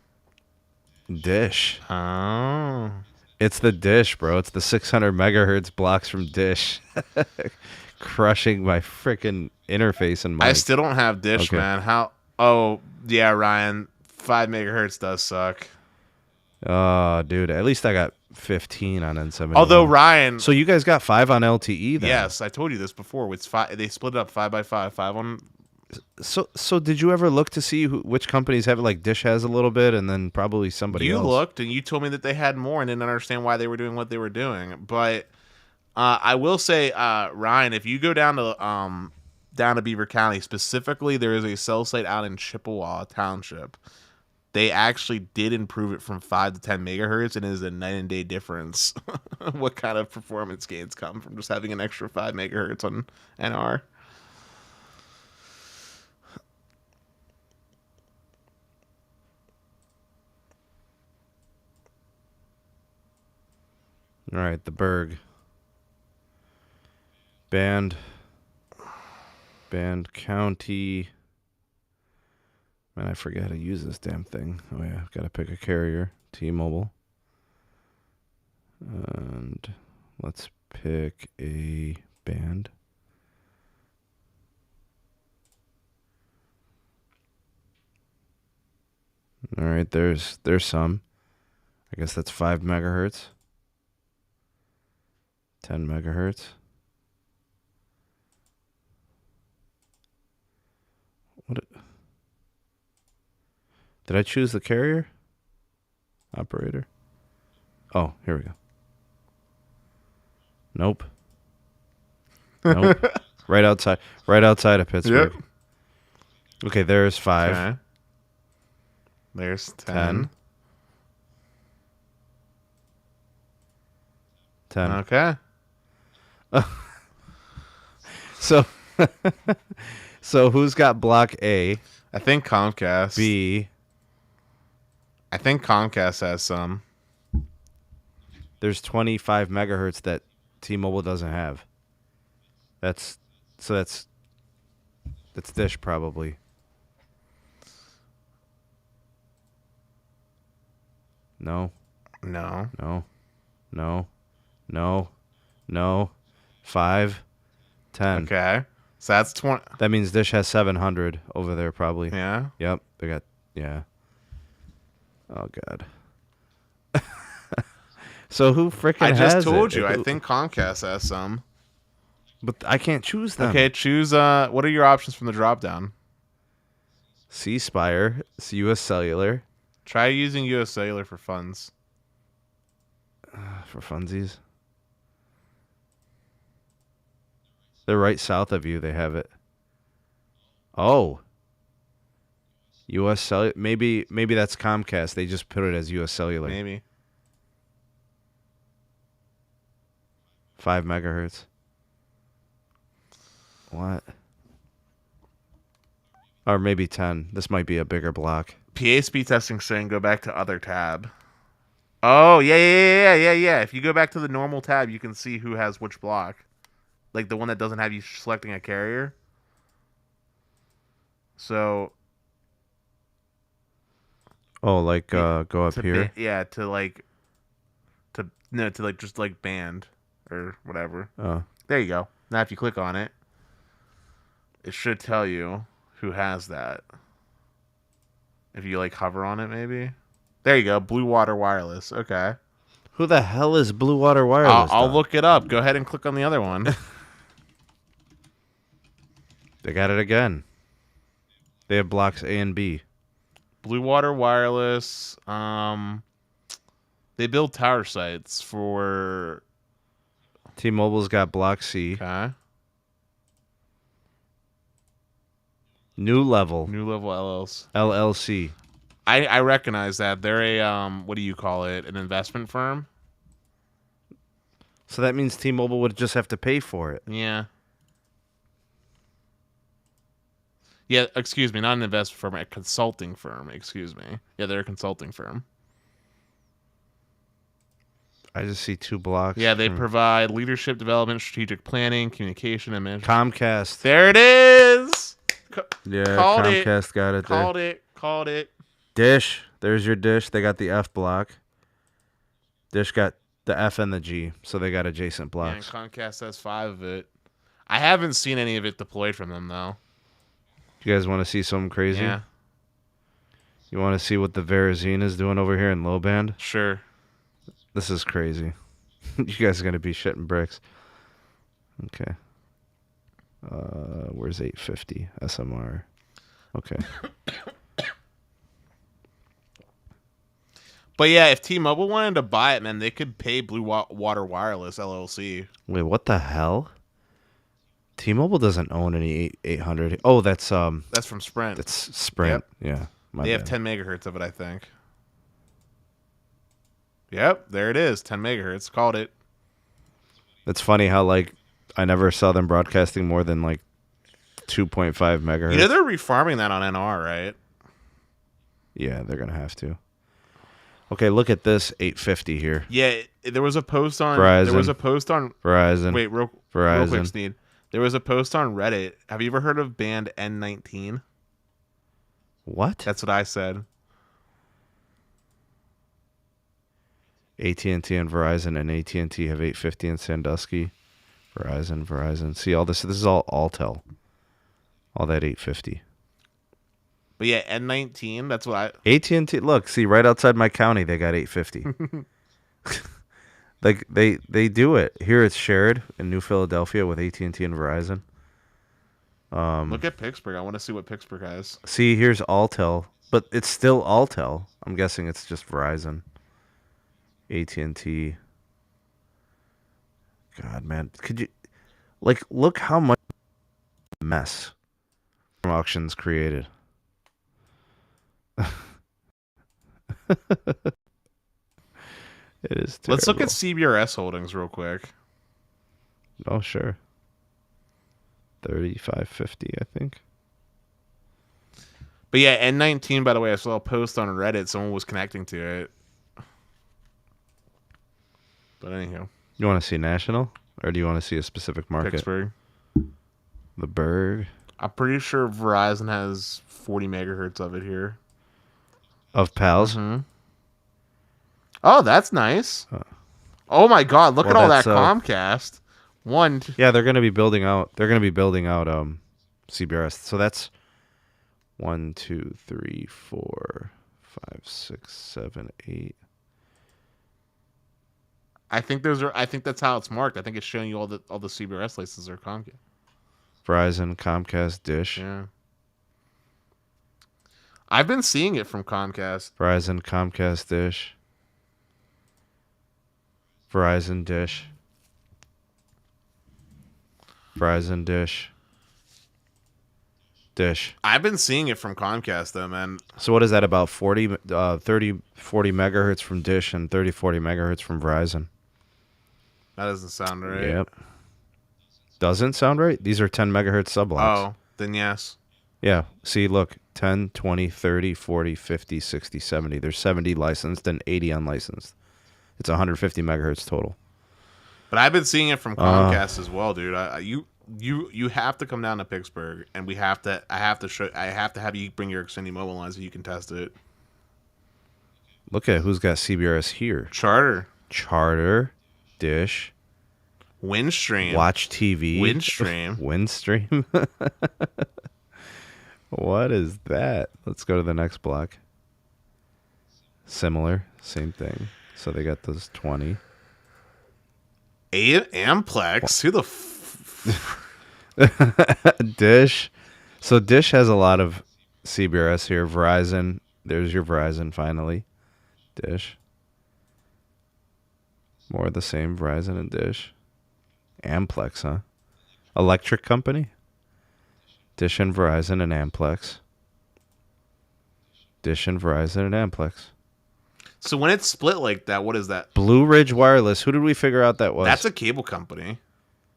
Dish. Oh. It's the Dish, bro. It's the 600 megahertz blocks from Dish. Crushing my freaking interface and mic. I still don't have Dish, Okay. man. How? Oh, yeah, Ryan. 5 megahertz does suck. Oh, dude. At least I got 15 on N71. Although, Ryan... So you guys got 5 on LTE then? Yes, I told you this before. It's 5. They split it up 5 by 5. 5 on... So did you ever look to see which companies have it? Like Dish has a little bit, and then probably somebody else. You looked, and you told me that they had more and didn't understand why they were doing what they were doing. But I will say, Ryan, if you go down to Beaver County, specifically, there is a cell site out in Chippewa Township. They actually did improve it from 5 to 10 megahertz, and it is a night and day difference. What kind of performance gains come from just having an extra 5 megahertz on NR? All right, the Berg. Band county. Man, I forget how to use this damn thing. Oh yeah, I've got to pick a carrier. T-Mobile. And let's pick a band. All right, there's some. I guess that's 5 megahertz. 10 megahertz. Did I choose the carrier? Operator? Oh, here we go. Nope. Right outside of Pittsburgh. Yep. Okay, there's 5. Okay. There's 10. 10. Okay. So who's got block A? I think Comcast. B. I think Comcast has some. There's 25 megahertz that T-Mobile doesn't have. That's Dish probably. No. 5, 10. Okay. So that's 20. That means Dish has 700 over there probably. Yeah. Yep. They got, yeah. Oh, God. So who freaking has it? I just told you. I think Comcast has some. But I can't choose them. Okay, choose. What are your options from the drop down? C Spire, US Cellular. Try using US Cellular for funds. For funsies. They're right south of you. They have it. Oh. US Cellular. Maybe that's Comcast. They just put it as US Cellular. Maybe. 5 megahertz. What? Or maybe 10. This might be a bigger block. PA speed testing saying go back to other tab. Oh, yeah. If you go back to the normal tab, you can see who has which block. Like the one that doesn't have you selecting a carrier. So. Oh, like go up here? To just like band or whatever. Oh. There you go. Now if you click on it, it should tell you who has that. If you like hover on it, maybe. There you go. Blue Water Wireless. Okay. Who the hell is Blue Water Wireless? I'll look it up. Go ahead and click on the other one. They got it again. They have blocks A and B. Blue Water Wireless. They build tower sites for. T-Mobile's got block C. Okay. New Level LLC. LLC. I recognize that. They're a what do you call it? An investment firm? So that means T-Mobile would just have to pay for it. Yeah. Yeah, excuse me, not an investment firm, a consulting firm, excuse me. Yeah, they're a consulting firm. I just see 2 blocks. Yeah, they provide leadership development, strategic planning, communication, and management. Comcast. There it is. Yeah, Called Comcast got it there. Called it. Dish. There's your Dish. They got the F block. Dish got the F and the G, so they got adjacent blocks. Yeah, and Comcast has 5 of it. I haven't seen any of it deployed from them, though. You guys want to see something crazy? Yeah. You want to see what the Verizon is doing over here in low band? Sure. This is crazy. You guys are going to be shitting bricks. Okay. Where's 850 SMR? Okay. But yeah, if T-Mobile wanted to buy it, man, they could pay Blue Water Wireless LLC. Wait, what the hell? T-Mobile doesn't own any 800. Oh, that's from Sprint. That's Sprint. Yep. Yeah. They have 10 megahertz of it, I think. Yep, there it is. 10 megahertz. Called it. It's funny how I never saw them broadcasting more than 2.5 megahertz. You know they're refarming that on NR, right? Yeah, they're gonna have to. Okay, look at this 850 here. Yeah, there was a post on Verizon. There was a post on Verizon. Wait, real quick, Sneed. There was a post on Reddit. Have you ever heard of band N19? What? That's what I said. AT&T and Verizon, and AT&T have 850 in Sandusky. Verizon. See all this? This is all Altel. All that 850. But yeah, N19. That's what I. AT&T. Look, see right outside my county, they got 850. They do it here. It's shared in New Philadelphia with AT&T and Verizon. Look at Pittsburgh. I want to see what Pittsburgh has. See, here's Altel, but it's still Altel. I'm guessing it's just Verizon. AT&T. God, man, could you look how much mess from auctions created. It is terrible. Let's look at CBRS holdings real quick. Oh, sure. 3550, I think. But yeah, N19, by the way, I saw a post on Reddit. Someone was connecting to it. But anyhow. You want to see national? Or do you want to see a specific market? Pittsburgh. The Berg. I'm pretty sure Verizon has 40 megahertz of it here. Of PALs? Mm-hmm. Oh, that's nice. Oh my God! Look at all that Comcast. Yeah, they're going to be building out. CBRS. So that's 1, 2, 3, 4, 5, 6, 7, 8. I think that's how it's marked. I think it's showing you all the CBRS licenses are Comcast. Verizon, Comcast, Dish. Yeah. I've been seeing it from Comcast. Verizon, Comcast, Dish. Verizon, Dish. Verizon, Dish. Dish. I've been seeing it from Comcast, though, man. So what is that, about 40 megahertz from Dish and 30, 40 megahertz from Verizon? That doesn't sound right. Yep. Doesn't sound right? These are 10 megahertz subblocks. Oh, then yes. Yeah. See, look. 10, 20, 30, 40, 50, 60, 70. There's 70 licensed and 80 unlicensed. It's 150 megahertz total. But I've been seeing it from Comcast as well, dude. You have to come down to Pittsburgh, and I have to have you bring your Xfinity mobile line so you can test it. Look at who's got CBRS here. Charter, Dish, Windstream, Watch TV, Windstream. What is that? Let's go to the next block. Similar, same thing. So they got those 20. Amplex. Who the Dish. So Dish has a lot of CBRS here. Verizon. There's your Verizon finally. Dish. More of the same. Verizon and Dish. Amplex, huh? Electric company. Dish and Verizon and Amplex. Dish and Verizon and Amplex. So when it's split like that, what is that? Blue Ridge Wireless. Who did we figure out that was? That's a cable company.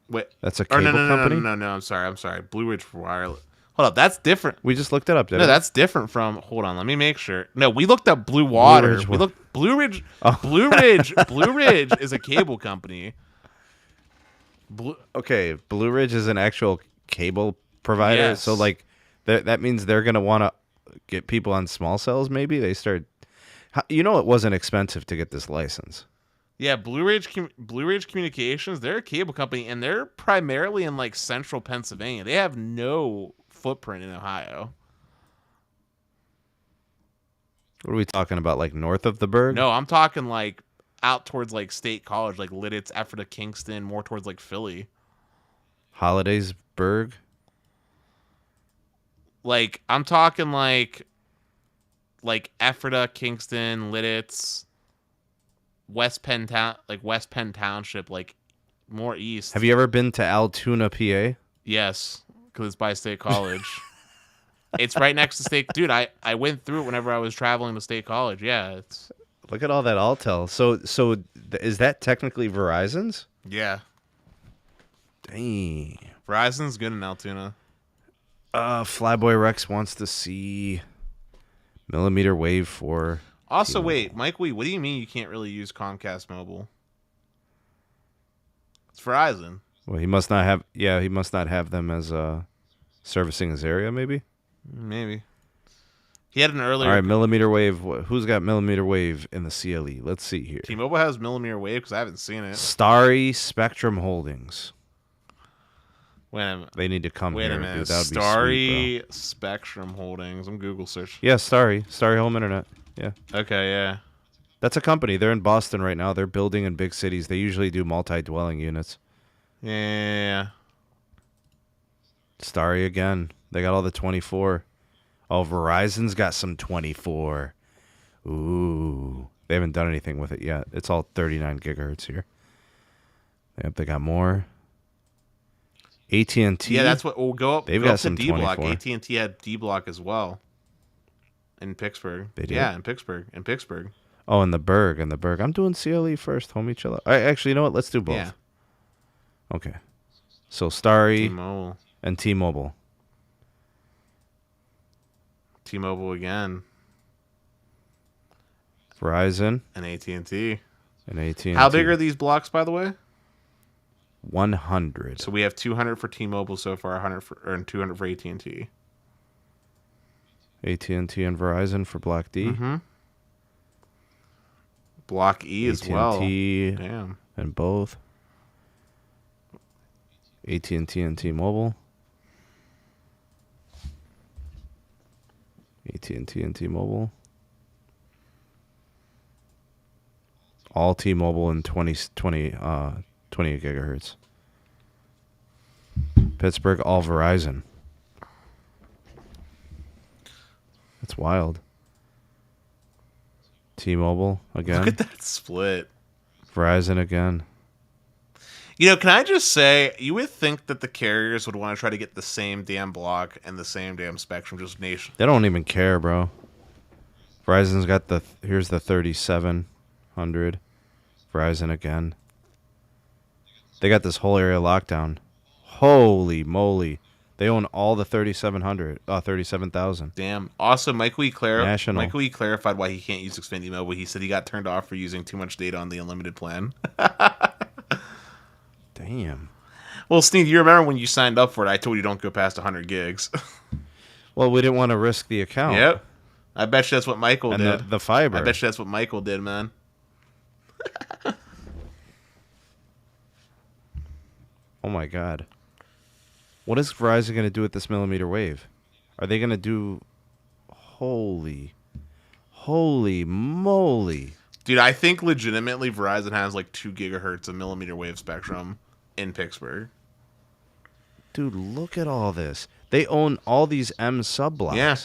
Wait. That's a cable company? No. I'm sorry. Blue Ridge Wireless. Hold up. That's different. We just looked it up, didn't we? No, that's different from. Hold on. Let me make sure. No, we looked up Blue Water. We looked Blue Ridge. Oh. Blue Ridge is a cable company. Okay, Blue Ridge is an actual cable provider. Yes. So like that means they're going to want to get people on small cells maybe. They start it wasn't expensive to get this license. Yeah, Blue Ridge Communications, they're a cable company, and they're primarily in, like, central Pennsylvania. They have no footprint in Ohio. What are we talking about, like north of the Berg? No, I'm talking, like, out towards, like, State College, like Lidditz, Ephrata, Kingston, more towards, like, Philly. Hollidaysburg? Like, I'm talking, like Ephrata, Kingston, Lidditz, West Penn Township, like more east. Have you ever been to Altoona, PA? Yes, because it's by State College. It's right next to State. Dude, I went through it whenever I was traveling to State College. Yeah, it's. Look at all that Altel. So is that technically Verizon's? Yeah. Dang. Verizon's good in Altoona. Flyboy Rex wants to see mmWave for. Also, wait, Mike, what do you mean you can't really use Comcast Mobile? It's Verizon. Well, he must not have. Yeah, he must not have them as servicing his area. Maybe. Maybe. He had an earlier. All right, mmWave. Who's got mmWave in the CLE? Let's see here. T-Mobile has mmWave because I haven't seen it. Starry Spectrum Holdings. Wait a minute. They need to come Wait here. a minute. Dude, that would Starry be sweet, Spectrum Holdings. I'm Google search. Yeah, Starry Home Internet. Yeah. Okay, yeah. That's a company. They're in Boston right now. They're building in big cities. They usually do multi-dwelling units. Yeah. Starry again. They got all the 24. Oh, Verizon's got some 24. Ooh. They haven't done anything with it yet. It's all 39 gigahertz here. Yep, they got more. AT&T. Yeah, that's what. We'll go up. They've go got up to some D Block. 24. AT&T had D Block as well. In Pittsburgh. They did? Yeah, in Pittsburgh. Oh, in the Berg. I'm doing CLE first, homie. Chill out. All right, actually, you know what? Let's do both. Yeah. Okay. So Starry T-Mobile. and T-Mobile. T-Mobile again. Verizon And AT&T. and AT&T. How big are these blocks, by the way? 100. So we have 200 for T-Mobile so far, 200 for AT&T. AT&T and Verizon for Block D. Mm-hmm. Block E as well. AT&T Damn. and both. AT&T and T-Mobile. AT&T and T-Mobile. All T-Mobile and 20 gigahertz. Pittsburgh, all Verizon. That's wild. T-Mobile again. Look at that split. Verizon again. You know, can I just say, you would think that the carriers would want to try to get the same damn block and the same damn spectrum, just nation. They don't even care, bro. Verizon's got here's the 3700. Verizon again. They got this whole area lockdown. Holy moly. They own all the 37,000. Damn. Also, National. Michael E clarified why he can't use Xfinity Mobile. He said he got turned off for using too much data on the unlimited plan. Damn. Well, Steve, you remember when you signed up for it, I told you don't go past 100 gigs. Well, we didn't want to risk the account. Yep. I bet you that's what Michael And did. the fiber. I bet you that's what Michael did, man. Oh my God. What is Verizon going to do with this mmWave? Are they going to do... Holy moly. Dude, I think legitimately Verizon has like 2 gigahertz of mmWave spectrum in Pittsburgh. Dude, look at all this. They own all these M sub-blocks. Yeah.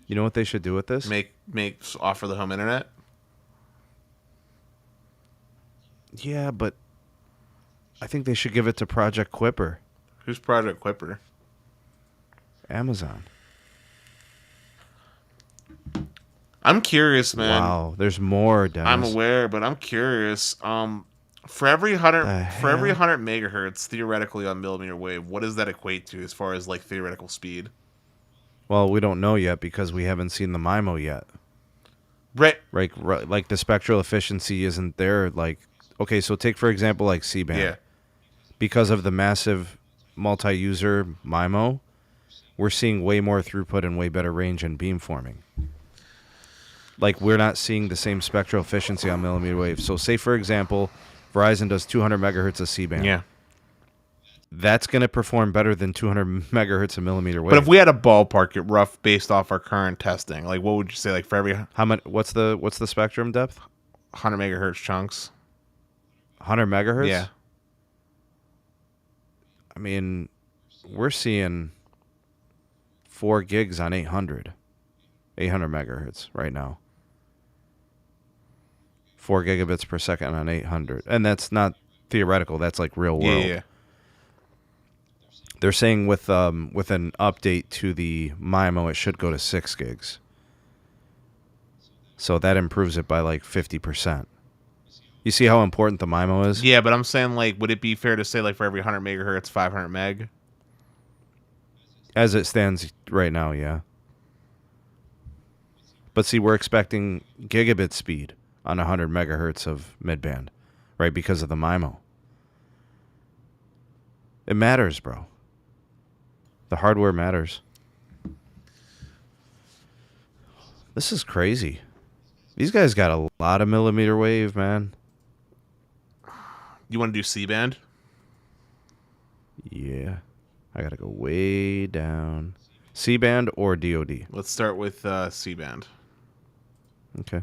You know what they should do with this? Offer the home internet. Yeah, but I think they should give it to Project Quipper. Who's Project Quipper? Amazon. I'm curious, man. Wow, there's more, Dennis. I'm aware, but I'm curious. For every 100 megahertz theoretically on millimeter wave, what does that equate to as far as like theoretical speed? Well, we don't know yet because we haven't seen the MIMO yet. Right. Like the spectral efficiency isn't there. Like, okay, so take for example like C-band. Yeah. Because of the massive multi-user MIMO, we're seeing way more throughput and way better range and beamforming. Like, we're not seeing the same spectral efficiency on millimeter wave. So say for example, Verizon does 200 megahertz of C-band. Yeah. That's going to perform better than 200 megahertz of millimeter wave. But if we had a ballpark it rough based off our current testing, like what would you say? Like for every how much? What's the spectrum depth? 100 megahertz chunks. 100 megahertz. Yeah. I mean, we're seeing 4 gigs on 800 megahertz right now. 4 gigabits per second on 800, and that's not theoretical. That's like real world. Yeah. They're saying with an update to the MIMO, it should go to 6 gigs. So that improves it by like 50%. You see how important the MIMO is? Yeah, but I'm saying, like, would it be fair to say, like, for every 100 megahertz, 500 meg? As it stands right now, yeah. But see, we're expecting gigabit speed on 100 megahertz of midband, right, because of the MIMO. It matters, bro. The hardware matters. This is crazy. These guys got a lot of millimeter wave, man. You want to do C-band? Yeah. I got to go way down. C-band or DOD? Let's start with C-band. Okay.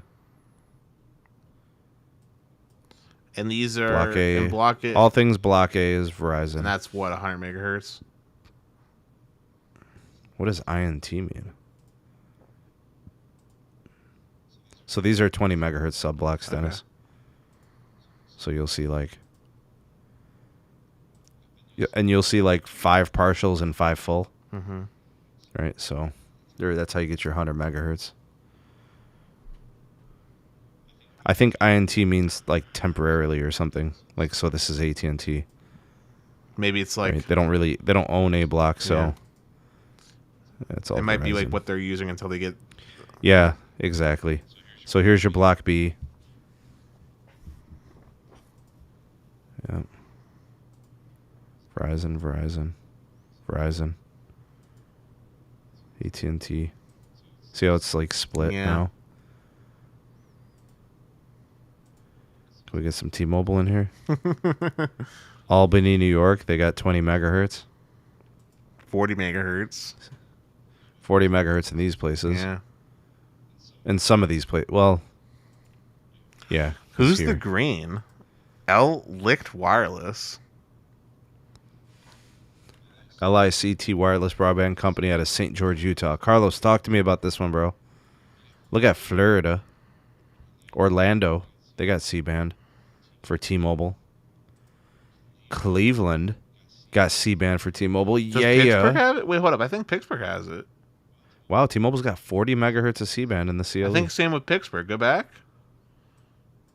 And these are... Block A. And Block A. All things Block A is Verizon. And that's what, 100 megahertz? What does INT mean? So these are 20 megahertz sub-blocks, Dennis. Okay. So you'll see like... And you'll see like 5 partials and 5 full. Mm-hmm. Right, so that's how you get your 100 megahertz. I think INT means like temporarily or something. Like, so this is AT&T. Maybe it's like... Right? They don't own a block, so... Yeah. That's all it might be Verizon. like what they're using until they get... Yeah, exactly. So here's your block B. Yeah. Verizon. AT&T. See how it's like split now? Can we get some T-Mobile in here? Albany, New York. They got 20 megahertz. 40 megahertz. 40 megahertz in these places. Yeah. And some of these places. Well, yeah. Who's the green? Licht Wireless. LICT Wireless Broadband Company out of St. George, Utah. Carlos, talk to me about this one, bro. Look at Florida. Orlando. They got C-band for T-Mobile. Cleveland got C-band for T-Mobile. Does Pittsburgh have it? Wait, hold up. I think Pittsburgh has it. Wow, T-Mobile's got 40 megahertz of C-band in the CLE. I think same with Pittsburgh. Go back.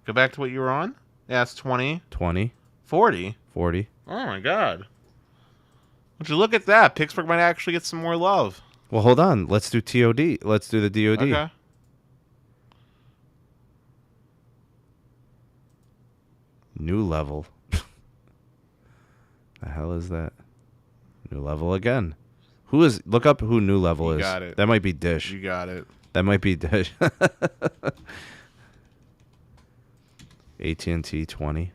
Go back to what you were on. Yeah, it's 20. 20. 40. 40. Oh, my God. Would you look at that? Pittsburgh might actually get some more love. Well, hold on. Let's do TOD. Let's do the DOD. Okay. New level. The hell is that? New level again. Look up who New Level is. You got it. That might be Dish. You got it. That might be Dish. AT&T 20.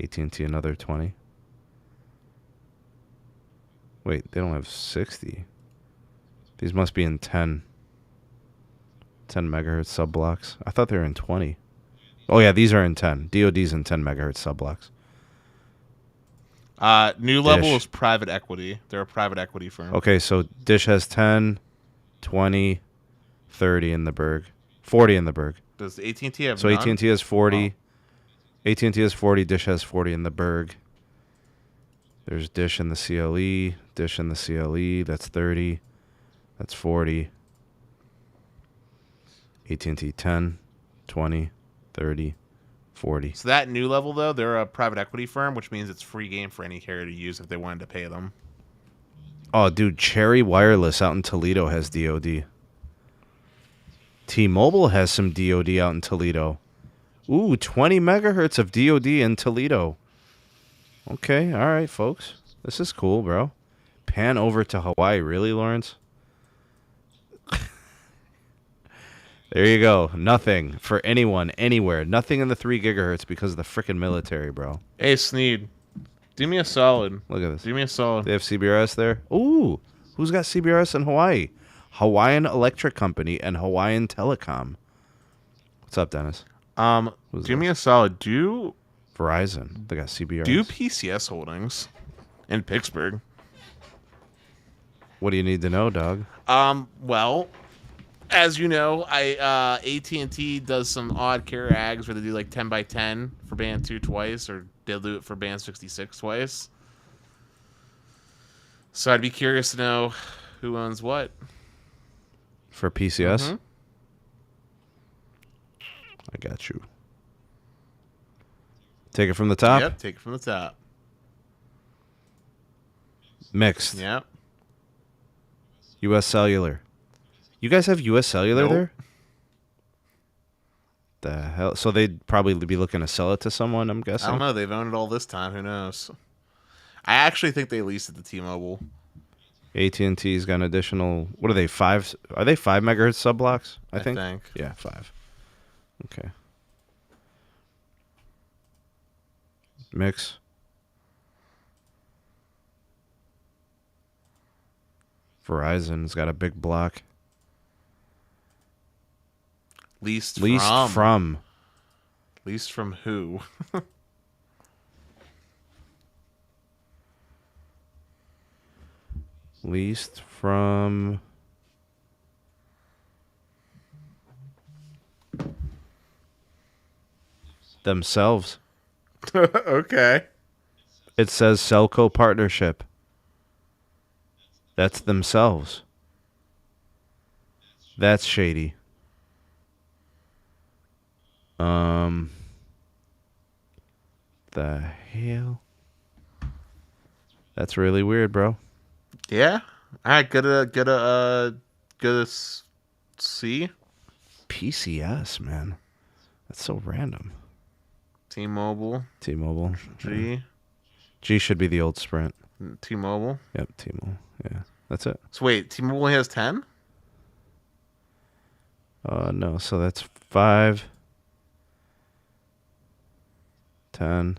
AT&T another 20. Wait, they don't have 60. These must be in 10 megahertz sub blocks. I thought they were in 20. Oh yeah, these are in 10. DOD's in 10 megahertz sub blocks. New Level is private equity. They're a private equity firm. Okay, so Dish has 10, 20, 30 in the Berg. 40 in the Berg. Does AT&T have So none? AT&T has 40. Oh. AT&T has 40. Dish has 40 in the Berg. There's Dish in the CLE. Dish in the CLE. That's 30. That's 40. AT&T 10, 20, 30, 40. So that new level, though, they're a private equity firm, which means it's free game for any carrier to use if they wanted to pay them. Oh, dude, Cherry Wireless out in Toledo has DoD. T-Mobile has some DoD out in Toledo. Ooh, 20 megahertz of DoD in Toledo. Okay, all right, folks. This is cool, bro. Pan over to Hawaii. Really, Lawrence? There you go. Nothing for anyone, anywhere. Nothing in the 3 gigahertz because of the freaking military, bro. Hey, Sneed, do me a solid. Look at this. Do me a solid. They have CBRS there? Ooh, who's got CBRS in Hawaii? Hawaiian Electric Company and Hawaiian Telecom. What's up, Dennis? Do me a solid. Do Verizon. They got CBRS. Do PCS Holdings in Pittsburgh. What do you need to know, dog? Well, as you know, AT&T does some odd carrier ags where they do like 10 by 10 for band 2 twice, or they'll do it for band 66 twice. So I'd be curious to know who owns what. For PCS? Mm-hmm. I got you. Take it from the top? Yep, take it from the top. Mixed. Yep. U.S. Cellular. You guys have U.S. Cellular Nope. there? The hell? So they'd probably be looking to sell it to someone, I'm guessing? I don't know. They've owned it all this time. Who knows? I actually think they leased it to T-Mobile. AT&T's got an additional... What are they, 5? Are they 5 megahertz sub blocks? I think. Yeah, 5. Okay. Mix. Verizon's got a big block. Leased from. Leased from who? Leased from... themselves. Okay. It says Celco partnership. That's themselves. That's shady. The hell? That's really weird, bro. Yeah. All right. Good to see. PCS, man. That's so random. T-Mobile. T-Mobile. G. G should be the old Sprint. T-Mobile. Yep, T-Mobile. Yeah, that's it. So wait, T-Mobile only has 10? No, so that's 5, 10.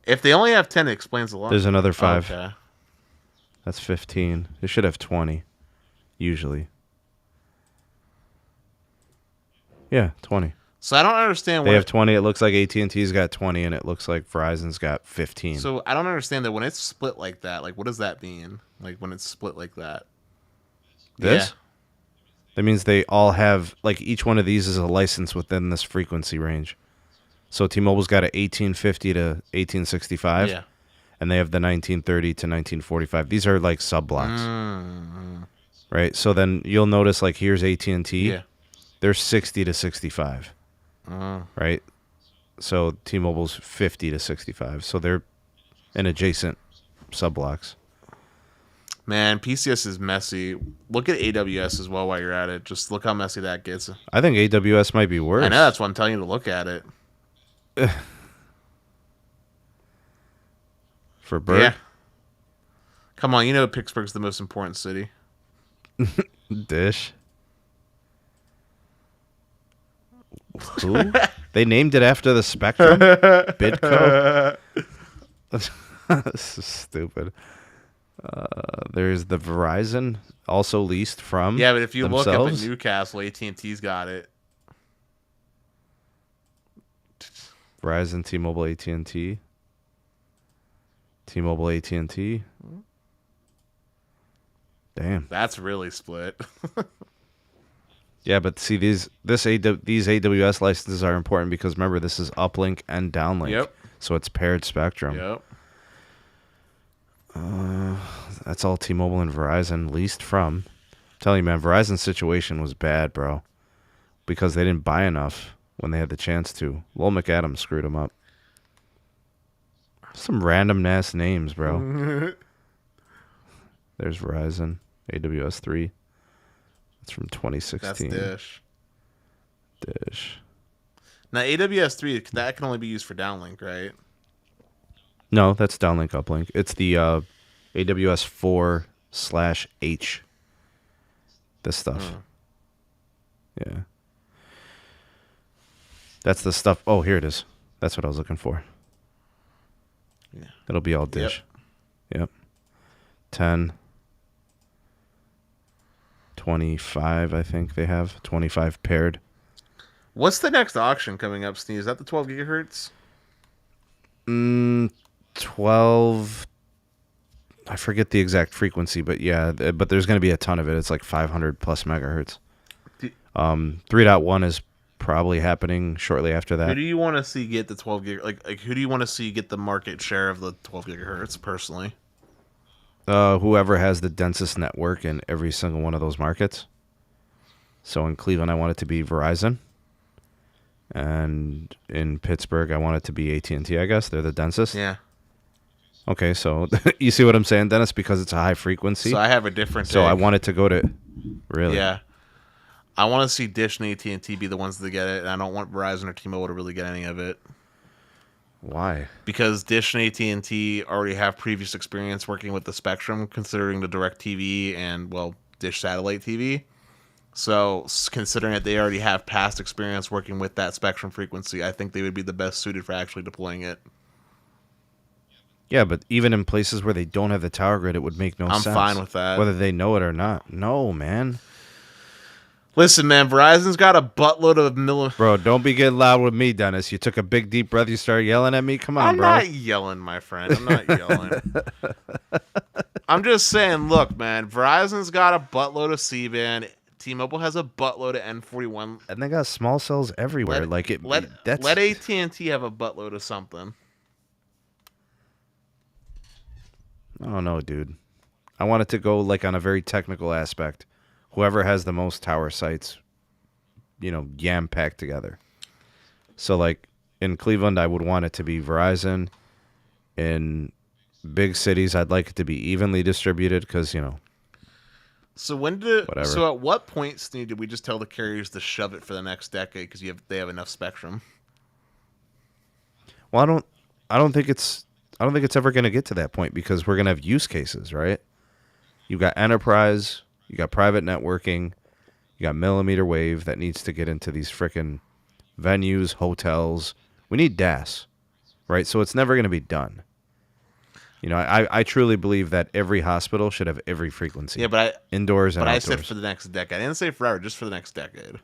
If they only have 10, it explains a lot. There's another 5. Okay. That's 15. They should have 20, usually. Yeah, 20. So I don't understand They have 20. It looks like AT&T's got 20, and it looks like Verizon's got 15. So I don't understand that when it's split like that. Like, what does that mean? Like, when it's split like that? This? Yeah. That means they all have, like, each one of these is a license within this frequency range. So T-Mobile's got an 1850 to 1865. Yeah. And they have the 1930 to 1945. These are, like, sub-blocks. Mm-hmm. Right? So then you'll notice, like, here's AT&T. Yeah. They're 60 to 65. Right? So T-Mobile's 50 to 65. So they're in adjacent sub-blocks. Man, PCS is messy. Look at AWS as well while you're at it. Just look how messy that gets. I think AWS might be worse. I know, that's why I'm telling you to look at it. For Berg? Yeah. Come on, you know Pittsburgh's the most important city. Dish. Who? They named it after the Spectrum? Bidco? This is stupid. There's the Verizon, also leased from Yeah, but if you themselves. look up at Newcastle, AT&T's got it. Verizon, T-Mobile, AT&T. T-Mobile, AT&T. Damn. That's really split. Yeah, but see these AWS licenses are important because remember this is uplink and downlink. Yep. So it's paired spectrum. Yep. That's all T-Mobile and Verizon leased from. I'm telling you, man, Verizon's situation was bad, bro. Because they didn't buy enough when they had the chance to. Lowell McAdams screwed them up. Some random ass names, bro. There's Verizon, AWS 3. That's from 2016. That's Dish. Now, AWS 3, that can only be used for downlink, right? No, that's downlink uplink. It's the AWS 4/H. This stuff. Yeah. That's the stuff. Oh, here it is. That's what I was looking for. Yeah. It'll be all dish. Yep. 10. 25, I think they have. 25 paired. What's the next auction coming up, Sneeze? Is that the 12 gigahertz? 12. I forget the exact frequency, but yeah, but there's going to be a ton of it. It's like 500 plus megahertz. 3.1 is probably happening shortly after that. Who do you want to see get the 12 gig? Like who do you want to see get the market share of the 12 gigahertz? Personally, whoever has the densest network in every single one of those markets. So in Cleveland, I want it to be Verizon, and in Pittsburgh, I want it to be AT&T. I guess they're the densest. Yeah. Okay, so you see what I'm saying, Dennis? Because it's a high frequency. So I have a different. So I want it to go to. Really? Yeah. I want to see Dish and AT&T be the ones that get it, and I don't want Verizon or T-Mobile to really get any of it. Why? Because Dish and AT&T already have previous experience working with the spectrum, considering the DirecTV and, well, Dish satellite TV. So, considering that they already have past experience working with that spectrum frequency, I think they would be the best suited for actually deploying it. Yeah, but even in places where they don't have the tower grid, it would make no sense. I'm fine with that. Whether they know it or not. No, man. Listen, man, Verizon's got a buttload of Bro, don't be getting loud with me, Dennis. You took a big, deep breath. You started yelling at me. Come on, bro. I'm not yelling, my friend. I'm not yelling. I'm just saying, look, man, Verizon's got a buttload of C-band. T-Mobile has a buttload of N41. And they got small cells everywhere. Let AT&T have a buttload of something. I don't know, dude. I want it to go like on a very technical aspect. Whoever has the most tower sites, yam packed together. So like in Cleveland, I would want it to be Verizon. In big cities, I'd like it to be evenly distributed because, So whatever. So at what point, Sneed, did we just tell the carriers to shove it for the next decade because they have enough spectrum? Well, I don't think it's ever going to get to that point because we're going to have use cases, right? You got enterprise, you got private networking, you got millimeter wave that needs to get into these frickin' venues, hotels. We need DAS, right? So it's never going to be done. I truly believe that every hospital should have every frequency. Yeah, indoors and outdoors. I said for the next decade. I didn't say forever, just for the next decade.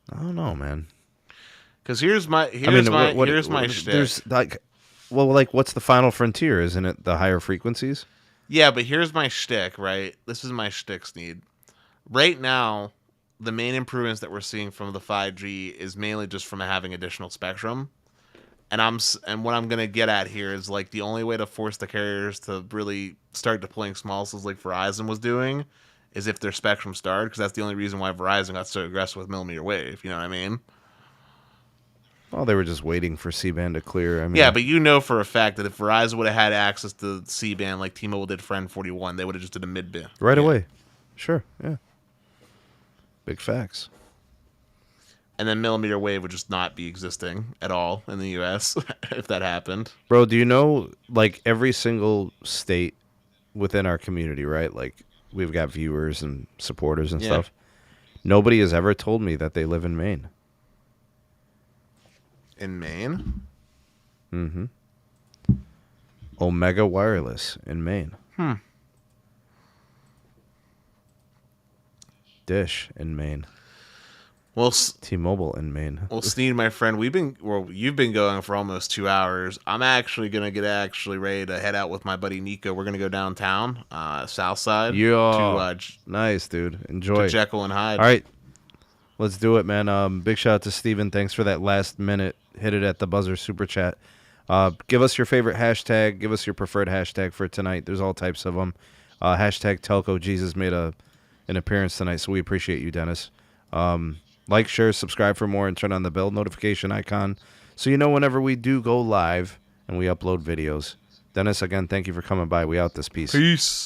I don't know, man. Because here's my shtick. There's what's the final frontier? Isn't it the higher frequencies? Yeah, but here's my shtick, right? This is my shtick, Sneed. Right now, the main improvements that we're seeing from the 5G is mainly just from having additional spectrum. And what I'm gonna get at here is like the only way to force the carriers to really start deploying small cells like Verizon was doing is if their spectrum started, because that's the only reason why Verizon got so aggressive with millimeter wave. You know what I mean? Well, they were just waiting for C-band to clear. Yeah, but for a fact that if Verizon would have had access to C-band like T-Mobile did for N41, they would have just did a mid-band. Right away. Sure, yeah. Big facts. And then millimeter wave would just not be existing at all in the U.S. if that happened. Bro, do you know, like, every single state within our community, right? Like, we've got viewers and supporters and stuff. Nobody has ever told me that they live in Maine. In Maine? Mm-hmm. Omega Wireless in Maine. Dish in Maine. Well, T-Mobile in Maine. well, Sneed, my friend, you've been going for almost 2 hours. I'm actually gonna get ready to head out with my buddy Nico. We're gonna go downtown, South Side, Yeah. Nice, dude. Enjoy. to Jekyll and Hyde. All right. Let's do it, man. Big shout out to Steven. Thanks for that last minute. Hit it at the buzzer super chat. Give us your favorite hashtag. Give us your preferred hashtag for tonight. There's all types of them. Hashtag Telco Jesus made an appearance tonight, so we appreciate you, Dennis. Like, share, subscribe for more, and turn on the bell notification icon so you know whenever we do go live and we upload videos. Dennis, again, thank you for coming by. We out this piece. Peace.